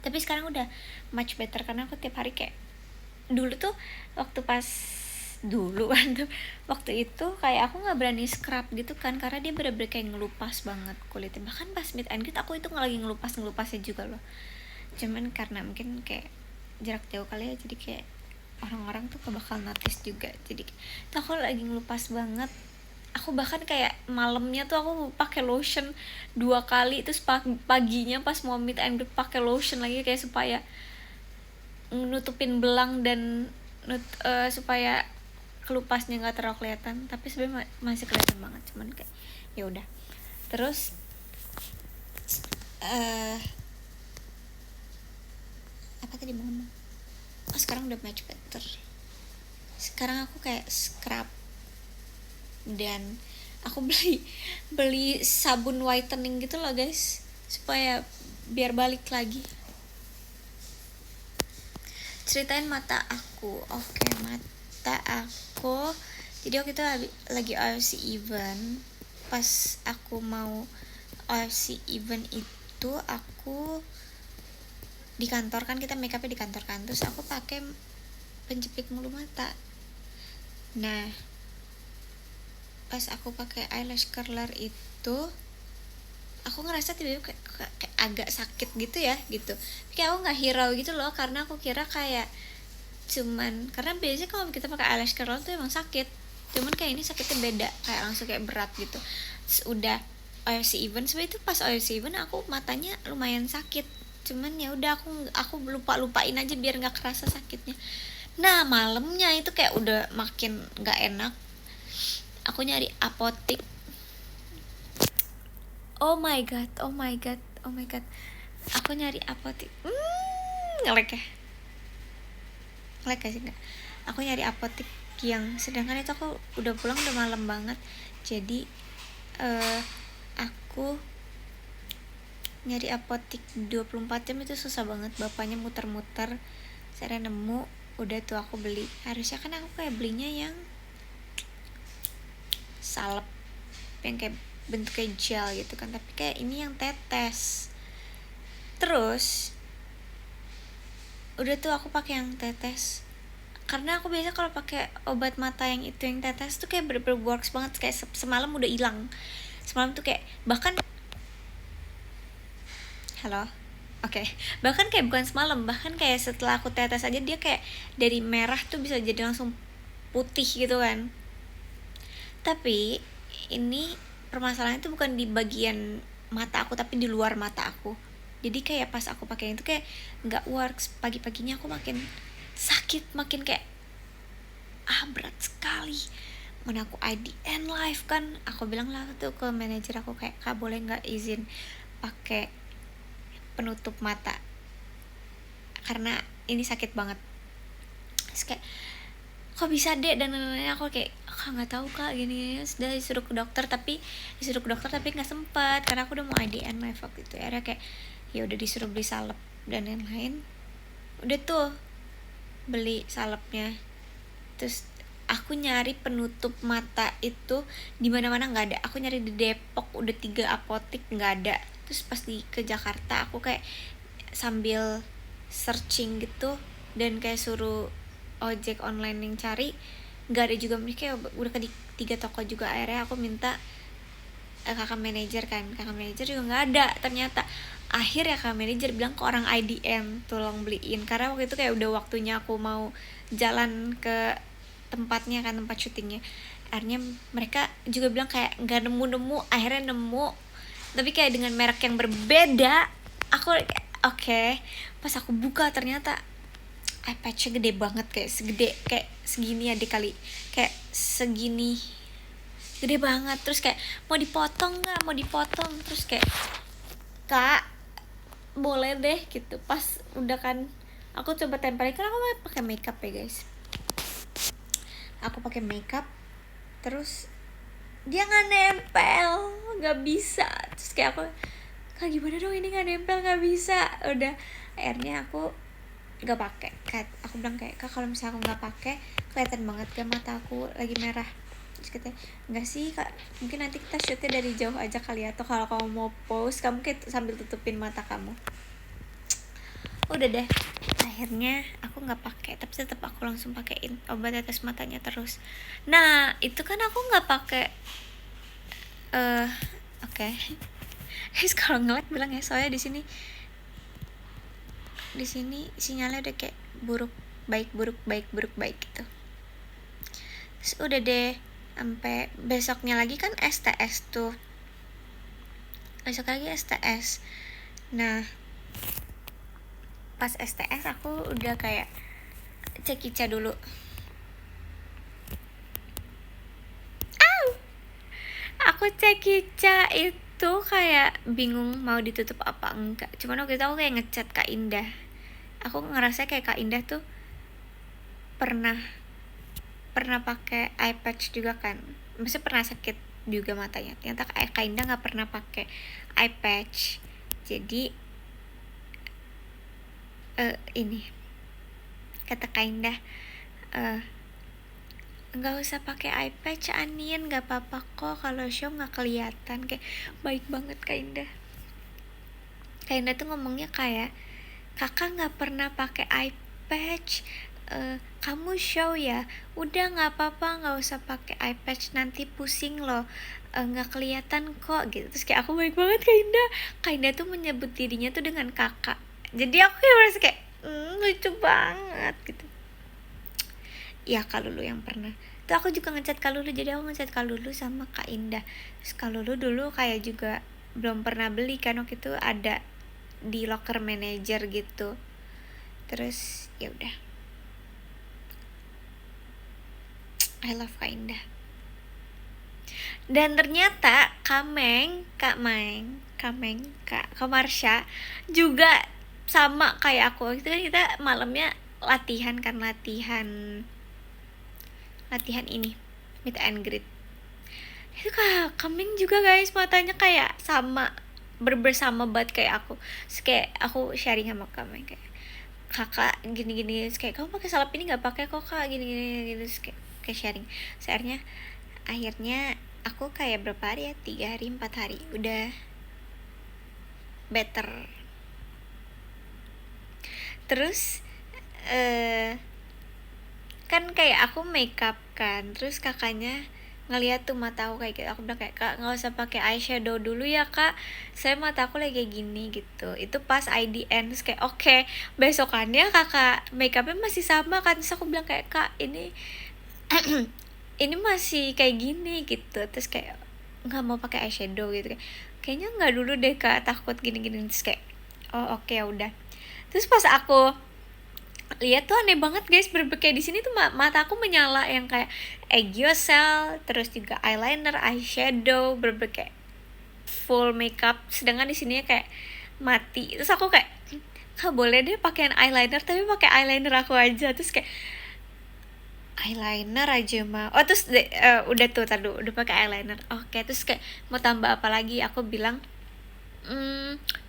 Tapi sekarang udah much better karena aku tiap hari kayak dulu tuh waktu pas dulu kan tuh waktu itu kayak aku nggak berani scrub gitu kan karena dia bener-bener kayak ngelupas banget kulitnya. Bahkan pas meet and greet aku itu lagi ngelupasnya juga loh, cuman karena mungkin kayak jarak jauh kali ya, jadi kayak orang-orang tuh bakal notice juga. Jadi tuh aku lagi ngelupas banget, aku bahkan kayak malamnya tuh aku pakai lotion 2 kali, terus paginya pas mau meet and greet pakai lotion lagi kayak supaya nutupin belang dan supaya kelupasnya nggak terlalu kelihatan. Tapi sebenarnya masih kelihatan banget, cuman kayak ya udah. Terus apa tadi mau ngomong? Oh, sekarang udah much better. Sekarang aku kayak scrub dan aku beli sabun whitening gitu loh guys, supaya biar balik lagi. Ceritain mata aku. Oke, mata aku. Jadi waktu itu lagi OFC event. Pas aku mau OFC event itu aku di kantor kan, kita make upnya di kantor kan, terus aku pakai penjepit bulu mata. Nah, pas aku pakai eyelash curler itu aku ngerasa tiba-tiba kayak agak sakit gitu ya gitu. Kayak aku nggak hirau gitu loh, karena aku kira kayak cuman karena biasanya kalau kita pakai eyelash curler tuh emang sakit, cuman kayak ini sakitnya beda, kayak langsung kayak berat gitu. Terus udah OFC event, sebenarnya itu pas OFC event aku matanya lumayan sakit, cuman ya udah aku lupain aja biar nggak kerasa sakitnya. Nah malamnya itu kayak udah makin nggak enak, aku nyari apotik. Oh my god, aku nyari apotik. Ngelek sih enggak. Aku nyari apotik yang, sedangkan itu aku udah pulang udah malam banget. Jadi aku nyari apotik 24 jam itu susah banget, bapaknya muter-muter. Saya nemu, udah tuh aku beli. Harusnya kan aku kayak belinya yang salep, yang kayak bentuknya gel gitu kan, tapi kayak ini yang tetes. Terus udah tuh aku pakai yang tetes, karena aku biasa kalau pakai obat mata yang itu yang tetes tuh kayak bener-bener works banget. Kayak semalam udah hilang, semalam tuh kayak bahkan bahkan kayak bukan semalam, bahkan kayak setelah aku tetes aja dia kayak dari merah tuh bisa jadi langsung putih gitu kan. Tapi ini permasalahannya itu bukan di bagian mata aku, tapi di luar mata aku. Jadi kayak pas aku pakai itu kayak nggak works. Pagi-paginya aku makin sakit, makin kayak berat sekali. Mana aku IDN live kan, aku bilang lah tuh ke manajer aku kayak, Kak boleh nggak izin pakai penutup mata karena ini sakit banget. Terus kayak kok bisa deh, dan aku kayak nggak tahu Kak gini. Sudah disuruh ke dokter tapi nggak sempat karena aku udah mau IDN live waktu itu. Akhirnya kayak ya udah disuruh beli salep dan lain-lain. Udah tuh beli salepnya, terus aku nyari penutup mata itu di mana-mana nggak ada. Aku nyari di Depok udah 3 apotik nggak ada. Terus pas ke Jakarta aku kayak sambil searching gitu dan kayak suruh ojek online yang cari, nggak ada juga. Kayak udah ke 3 toko juga. Akhirnya aku minta kakak manajer juga nggak ada ternyata. Akhirnya kakak manajer bilang ke orang IDN tolong beliin, karena waktu itu kayak udah waktunya aku mau jalan ke tempatnya kan, tempat syutingnya. Akhirnya mereka juga bilang kayak nggak nemu. Akhirnya nemu, tapi kayak dengan merek yang berbeda. Aku oke. Pas aku buka ternyata eye patch-nya gede banget, kayak segini aja kali, kayak segini, gede banget. Terus kayak mau dipotong, terus kayak Kak boleh deh gitu. Pas udah kan aku coba tempelin, karena aku pakai makeup ya guys, aku pakai makeup terus dia nggak nempel, nggak bisa. Terus kayak aku, Kak gimana dong ini nggak nempel, nggak bisa. Udah akhirnya aku nggak pakai. Aku bilang kayak, Kak kalau misalnya aku nggak pakai kelihatan banget ke mata aku lagi merah. Terus katanya enggak sih kak, mungkin nanti kita shootnya dari jauh aja kali ya, atau kalau kamu mau pose kamu kayak sambil tutupin mata kamu. Udah deh, akhirnya aku nggak pakai, tapi tetap aku langsung pakein obat tetes matanya terus. Nah itu kan aku nggak pakai oke. Guys kalau ngelag bilang ya, soalnya di sini sinyalnya udah kayak buruk baik gitu. Terus udah deh, sampai besoknya lagi kan STS tuh, besok lagi STS. Nah pas STS aku udah kayak cek Ica dulu. Aku cek Ica itu kayak bingung mau ditutup apa enggak. Cuman waktu itu aku kayak ngechat Kak Indah. Aku ngerasa kayak Kak Indah tuh pernah pakai eye patch juga kan. Maksudnya pernah sakit juga matanya. Ternyata Kak Indah nggak pernah pakai eye patch. Jadi ini kata Kak Indah, nggak usah pakai eye patch Anin, nggak apa-apa kok kalau show nggak kelihatan. Kayak baik banget Kak Indah. Kak Indah tuh ngomongnya kayak, kakak nggak pernah pakai eye patch, kamu show ya, udah nggak apa-apa, nggak usah pakai eye patch, nanti pusing loh, nggak kelihatan kok gitu. Terus kayak aku baik banget Kak Indah tuh menyebut dirinya tuh dengan kakak. Jadi aku kayak merasa kayak lucu banget gitu. Ya Kak Lulu yang pernah. Tuh aku juga ngechat Kak Lulu, jadi aku ngechat Kak Lulu sama Kak Indah. Terus Kak Lulu dulu kayak juga belum pernah beli kan, waktu itu ada di locker manager gitu. Terus ya udah, I love Kak Indah. Dan ternyata Kak Marsha juga sama kayak aku. Itu kan kita malamnya latihan ini meet and greet. Itu Kak Kameng juga guys, matanya kayak sama bersama banget kayak aku. Terus kayak aku sharing sama Kameng kayak, kakak gini-gini, kayak kamu pakai salep ini nggak pakai kok kak, gini-gini gitu. Terus kayak sharing. Akhirnya aku kayak berapa hari ya, 3 hari 4 hari udah better. Terus kan kayak aku makeup kan, terus kakaknya ngeliat tuh mata aku kayak gitu. Aku bilang kayak, kak nggak usah pakai eyeshadow dulu ya kak, saya mata aku lagi kayak gini gitu. Itu pas IDN. Terus kayak oke, besokannya kakak makeupnya masih sama kan. Terus aku bilang kayak, kak ini ini masih kayak gini gitu. Terus kayak nggak mau pakai eyeshadow gitu, kayaknya nggak dulu deh kak, takut gini-gini. Terus kayak oh oke udah. Terus pas aku lihat tuh aneh banget guys, kayak di sini tuh mata aku menyala yang kayak Aegyo-Cell, terus juga eyeliner, eyeshadow, kayak full makeup. Sedangkan di sini kayak mati. Terus aku kayak, kak boleh deh pakaian eyeliner, tapi pakai eyeliner aku aja. Terus kayak eyeliner aja mah. Oh terus udah tuh tadi udah pakai eyeliner. Oke, terus kayak mau tambah apa lagi? Aku bilang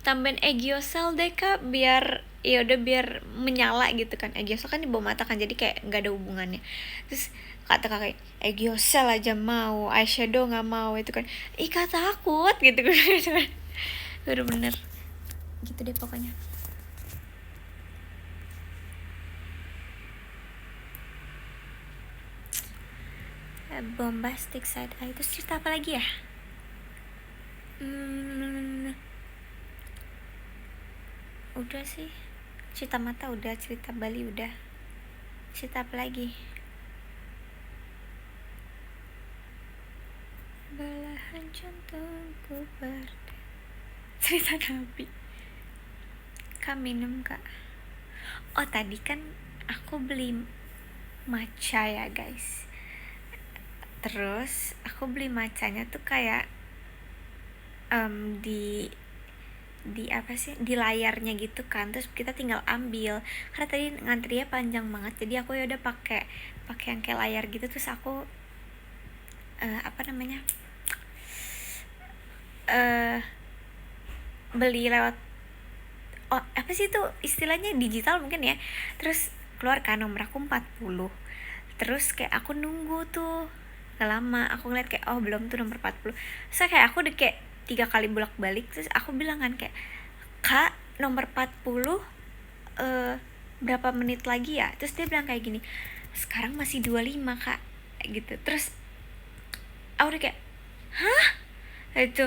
tambahin Aegyo-Cell deh kak, biar ya udah biar menyala gitu kan. Aegyo-Cell kan di bawah mata kan, jadi kayak nggak ada hubungannya. Terus kata kakak, Aegyo-Cell aja mau, eyeshadow nggak mau. Itu kan kak takut gitu kan. Bener-bener gitu deh pokoknya. Bombastic side eye. Terus cerita apa lagi ya? Udah sih, cerita mata udah, cerita Bali udah. Cerita apa lagi? Belahan jantungku cerita Nabi. Kak minum kak. Oh tadi kan aku beli matcha ya guys. Terus aku beli matchanya tuh kayak di apa sih, di layarnya gitu kan. Terus kita tinggal ambil, karena tadi ngantrinya panjang banget, jadi aku ya udah pakai yang kayak layar gitu. Terus aku beli lewat apa sih itu istilahnya, digital mungkin ya. Terus keluar kan nomor aku 40. Terus kayak aku nunggu tuh gak lama aku ngeliat kayak oh belum tuh nomor 40. Terus kayak aku udah kayak 3 kali bolak-balik. Terus aku bilang kan kayak, Kak nomor 40 berapa menit lagi ya? Terus dia bilang kayak gini, sekarang masih 25 Kak gitu. Terus aku udah kayak hah itu.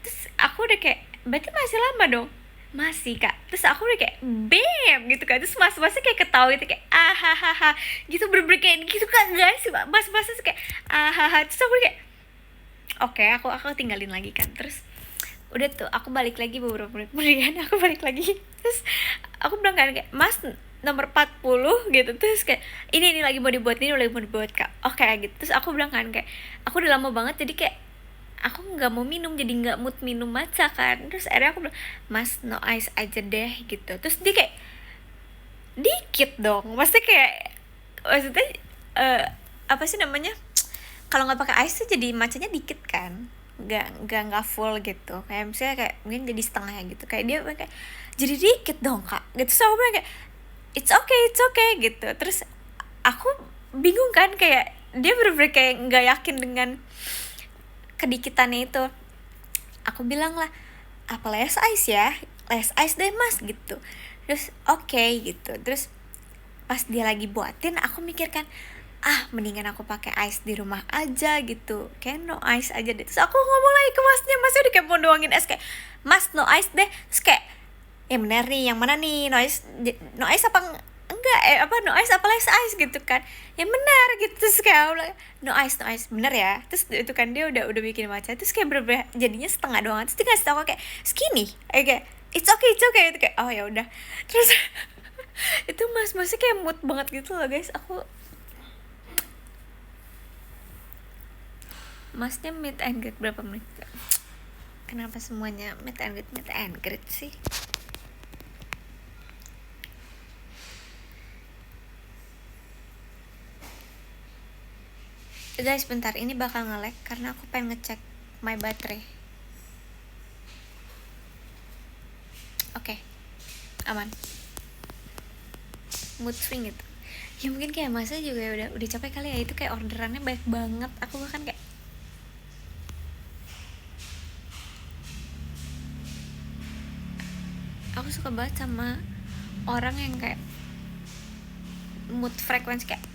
Terus aku udah kayak berarti masih lama dong. Masih Kak. Terus aku udah kayak bam gitu kan. Terus mas-masnya kayak ketawa gitu kayak ahahaha gitu, bener-bener kayak gitu kan guys. Mas-masnya kayak ahaha. Terus aku kayak oke, aku tinggalin lagi kan. Terus udah tuh aku balik lagi beberapa menit kemudian aku balik lagi. Terus aku bilang kan kayak Mas nomor 40 gitu. Terus kayak ini lagi mau dibuat, ini lagi mau dibuat Kak. Oke gitu. Terus aku bilang kan kayak aku udah lama banget jadi kayak aku nggak mau minum, jadi nggak mood minum matcha kan. Terus akhirnya aku bilang Mas no ice aja deh gitu. Terus dia kayak dikit dong, maksudnya apa sih namanya, kalau nggak pakai ice tuh jadi matchanya dikit kan, nggak full gitu, kayak misalnya kayak mungkin jadi setengah gitu, kayak dia kayak jadi dikit dong Kak gitu. So aku bilang kayak it's okay gitu. Terus aku bingung kan, kayak dia bener-bener kayak nggak yakin dengan kedikitannya itu. Aku bilang lah apa less ice ya, less ice deh Mas gitu. Terus oke gitu. Terus pas dia lagi buatin aku mikir kan, mendingan aku pakai ice di rumah aja gitu, kayak no ice aja deh. Terus aku ngomong lagi ke masnya, masnya udah kayak mau doangin es kayak Mas no ice deh. Terus kayak ya bener nih, yang mana nih, no ice apa enggak, apa no ice apa less ice gitu kan, yang benar gitu. Terus kayak aku bilang no ice bener ya. Terus itu kan dia udah bikin matcha. Terus kayak bener-bener jadinya setengah doang. Terus dia ngasih tau kayak skinny kayak it's okay itu kayak oh ya udah. Terus itu masnya kayak mood banget gitu loh guys. Aku masnya meet and greet berapa menit? Kenapa semuanya meet and greet sih? Guys bentar, ini bakal nge-lag karena aku pengen ngecek my baterai. Oke, aman. Mood swing gitu ya, mungkin kayak masa juga udah capek kali ya. Itu kayak orderannya banyak banget. Aku bahkan kayak aku suka banget sama orang yang kayak mood frekuensi kayak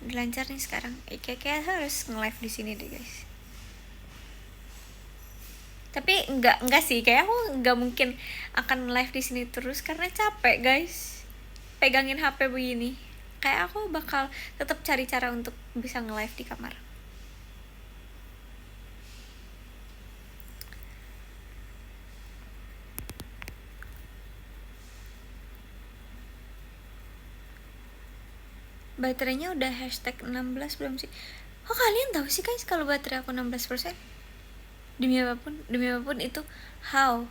lancar nih sekarang. Kayak harus nge-live di sini deh guys. Tapi enggak sih, kayak aku enggak mungkin akan live di sini terus karena capek guys pegangin HP begini. Kayak aku bakal tetap cari cara untuk bisa nge-live di kamar. Baterainya udah hashtag 16 belum sih? Oh kalian tahu sih guys kalau baterai aku 16%? Demi apapun itu how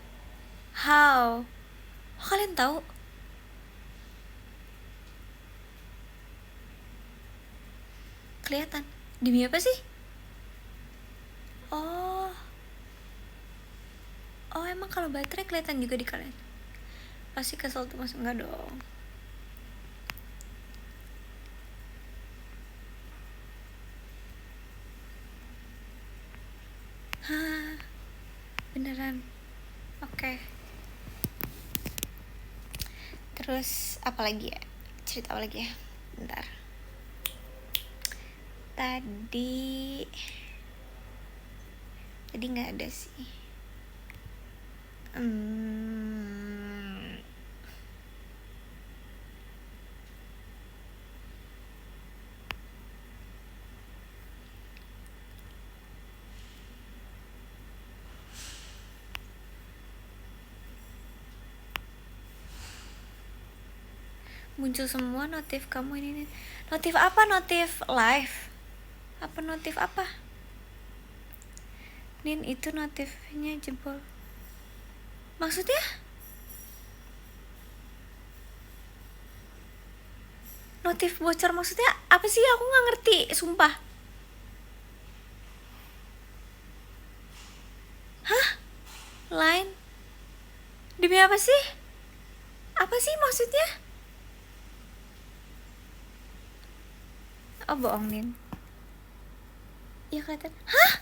oh, kalian tahu? Kelihatan demi apa sih? Oh emang kalau baterai kelihatan juga di kalian? Pasti kesel tuh Mas. Enggak dong. Beneran. Oke. Terus apa lagi ya? Cerita apa lagi ya? Bentar. Tadi nggak ada sih. Muncul semua notif kamu ini. Notif apa? Notif live? Apa notif apa? Nin itu notifnya jebol. Maksudnya? Notif bocor maksudnya apa sih? Aku nggak ngerti, sumpah. Hah? Line? Demi apa sih? Apa sih maksudnya? Oh bohong Nin. Ya kelihatan. Hah?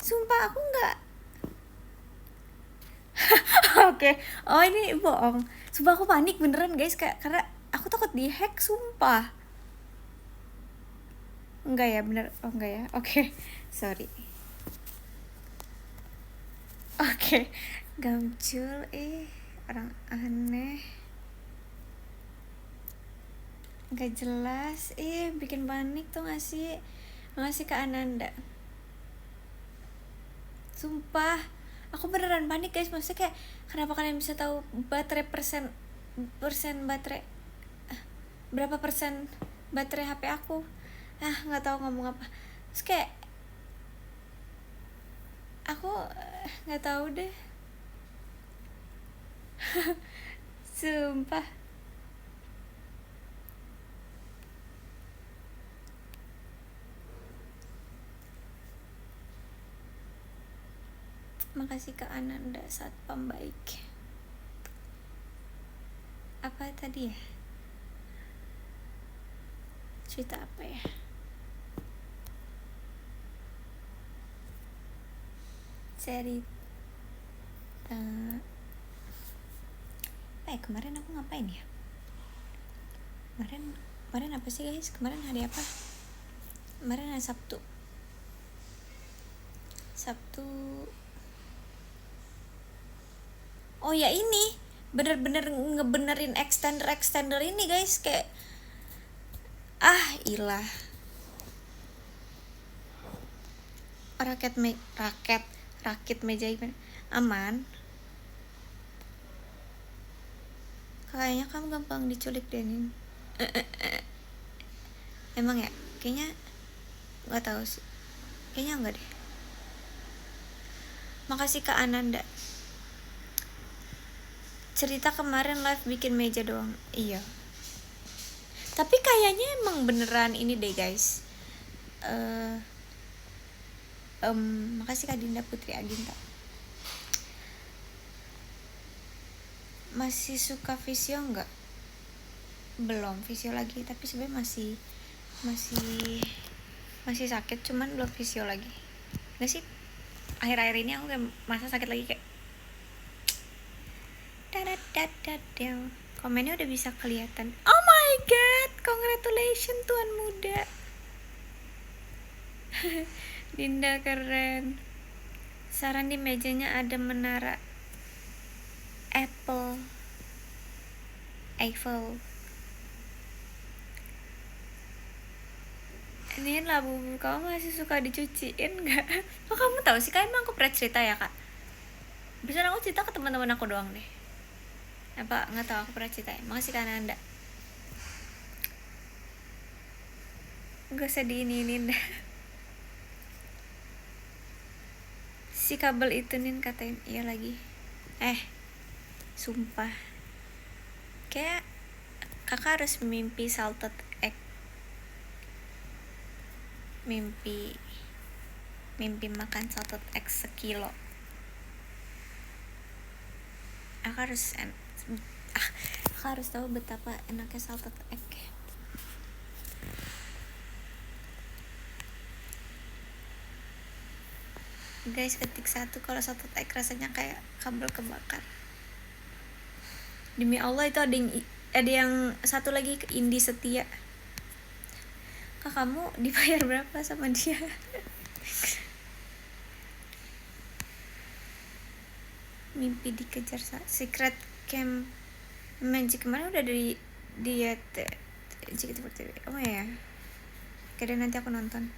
Sumpah aku nggak. Oke. Oh ini bohong. Sumpah aku panik beneran guys, karena aku takut dihack sumpah. Enggak ya bener. Oh enggak ya. Oke. Sorry. Oke. Gamcul orang aneh. Gak jelas. Bikin panik tuh gak sih? Makasih Kak Ananda. Sumpah aku beneran panik guys. Maksudnya kayak kenapa kalian bisa tahu baterai persen baterai berapa persen baterai HP aku? Nggak tahu ngomong apa. Terus kayak aku nggak tahu deh. Sumpah. Makasih Kak Ananda, satpam baik. Apa tadi ya? Cerita apa ya? Cerita kemarin aku ngapain ya? Kemarin apa sih guys? Kemarin hari apa? Kemarin hari Sabtu. Oh ya ini bener-bener ngebenerin extender ini guys. Kayak ilah. Rakit meja aman. Kayaknya kamu gampang diculik Denin. Emang ya? Kayaknya nggak tahu sih. Kayaknya enggak deh. Makasih Kak Ananda. Cerita kemarin live bikin meja doang. Iya. Tapi kayaknya emang beneran ini deh guys. Makasih Kak Dinda Putri Adinta. Masih suka visio nggak? Belum visio lagi, tapi sebenarnya masih sakit, cuman belum visio lagi. Nggak sih? Akhir-akhir ini aku kayak masa sakit lagi kayak. Komennya udah bisa kelihatan. Oh my god, congratulations tuan muda. Dinda keren. Saran di mejanya ada menara Eiffel. Ini lah bubu, kamu masih suka dicuciin nggak? Kok kamu tahu sih? Kan emang aku pernah cerita ya kak. Bisa aku cerita ke teman-teman aku doang deh. Apa nggak tahu, aku pernah cerita ya. Makasih karena Anda. Gak usah diinin dah. Si kabel itu nih katain iya lagi. Sumpah. Kayak kakak harus mimpi salted egg. Mimpi makan salted egg sekilo. Aku harus tahu betapa enaknya salted egg. Guys, ketik 1 kalau salted egg rasanya kayak kabel kebakar. Demi Allah itu ada yang satu lagi ke Indi Setia. Kak, kamu dibayar berapa sama dia? Mimpi dikejar Secret Camp Magic kemarin udah dari diet oh ya. Kadang nanti aku nonton.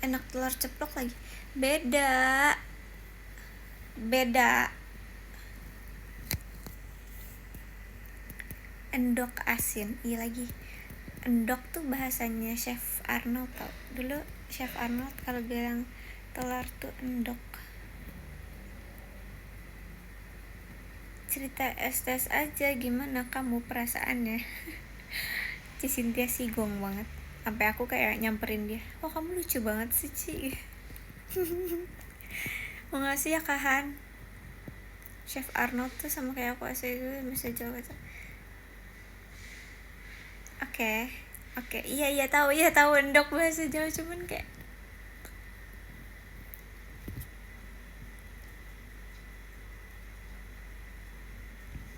Enak telur ceplok lagi. Beda. Endok asin. Iya lagi. Endok tuh bahasanya Chef Arnold tau. Dulu Chef Arnold kalau bilang telur tuh endok. Cerita estes aja gimana kamu perasaannya. Cynthia Sigong banget. Sampai aku kayak nyamperin dia. Oh kamu lucu banget sih Ci. Makasih ya Kahan. Chef Arnold tuh sama kayak aku asli itu bisa jauh gitu. Oke, iya tahu endok bahasa Jawa, cuman kayak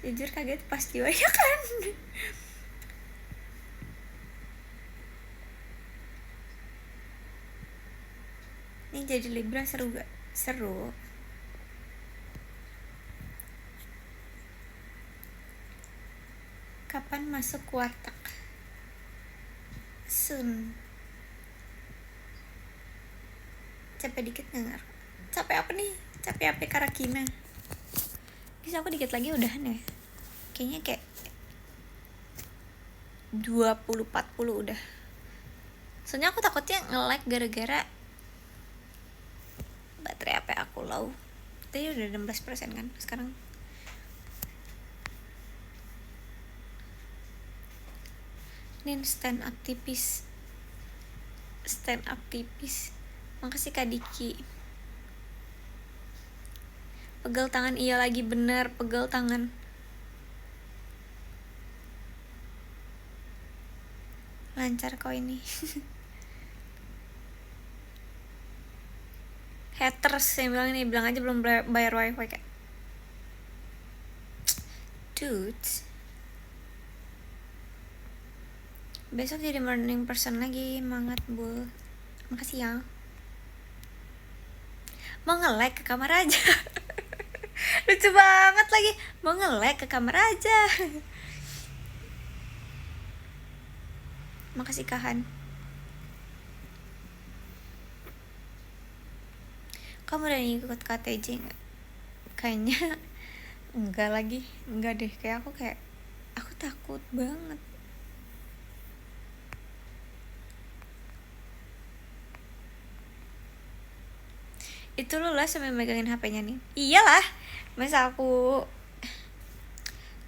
jujur kaget pas jiwa ya kan. Ini jadi Libra seru gak? Seru. Kapan masuk warteg? Soon. Capek dikit denger. Capek apa nih? Capek apa Karakina? Bisa aku dikit lagi udahan ya. Kayaknya kayak 20-40 udah. Soalnya aku takutnya nge-lag gara-gara baterai HP aku low. Tadi udah 16% kan sekarang. Nin stand up tipis. Makasih Kak Diki. Pegel tangan, iya lagi bener, pegel tangan. Lancar kau ini. Haters yang bilang ini, bilang aja belum bayar wifi kak. Dude, besok jadi morning person lagi, semangat bul. Makasih ya. Mau nge-lag ke kamar aja. Lucu banget lagi, mau nge-lag ke kamar aja. Makasih Kahan. Kamu udah ikut KTJ gak? Kayaknya enggak deh, kayak aku takut banget. Itu lu lah sampai megangin HP-nya nih. Iyalah, masa aku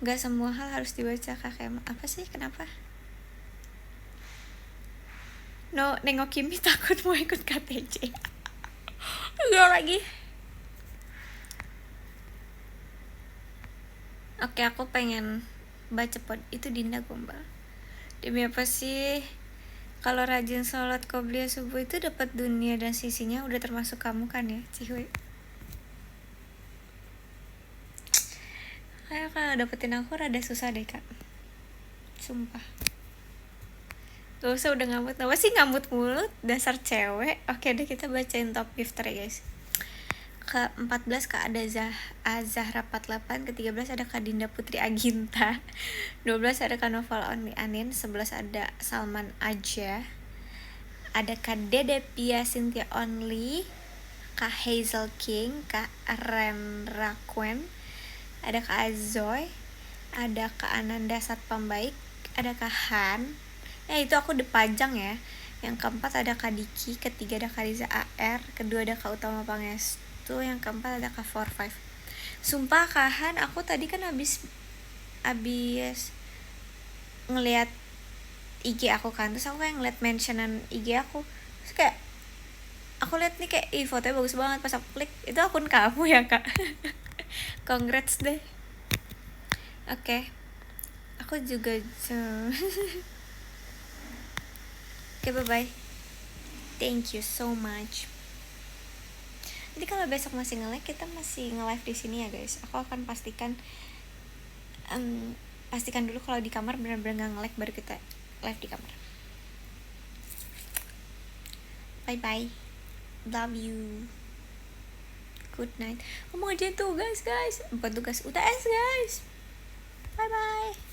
gak semua hal harus dibaca kakek. Apa sih, kenapa? No, nengok Kimi takut mau ikut KTJ. Enggak lagi. Oke, aku pengen baca itu Dinda Gombal. Demi apa sih? Kalau rajin sholat qobliyah subuh itu dapat dunia dan sisinya, udah termasuk kamu kan ya, Cihuy? Kayak kalau dapetin aku rada susah deh kak, sumpah. Gak usah udah ngamut, apa sih ngamut mulut, dasar cewek. Oke deh, kita bacain top gifter ya guys. Ke-14 Kak ada Zahra 48, ke-13 ada Kak Dinda Putri Aginta, 12 ada Kak Novel Only Anin, 11 ada Salman Aja, ada Kak Dede Pia Cynthia Only, Kak Hazel King, Kak Ren Rakwen, ada Kak Azoy, ada Kak Ananda Satpam Baik, ada Kak Han. Itu aku dipajang ya. Yang keempat ada Kak Diki, ketiga ada Kak Riza AR, kedua ada Kak Utama Pangestu, yang keempat ada Kak 45. Sumpah Kak Han, aku tadi kan abis ngeliat IG aku kan, terus aku kayak ngeliat mentionan IG aku, terus kayak aku liat nih kayak fotonya bagus banget, pas aku klik itu akun kamu ya kak. Congrats deh. Oke. Aku juga Oke, bye-bye. Thank you so much. Jadi kalau besok masih nge-live, kita masih nge-live di sini ya guys. Aku akan pastikan dulu kalau di kamar benar-benar nggak nge-live, baru kita live di kamar. Bye-bye. Love you. Good night. Mau ngerjain tugas guys. Bukan tugas UTS guys. Bye-bye.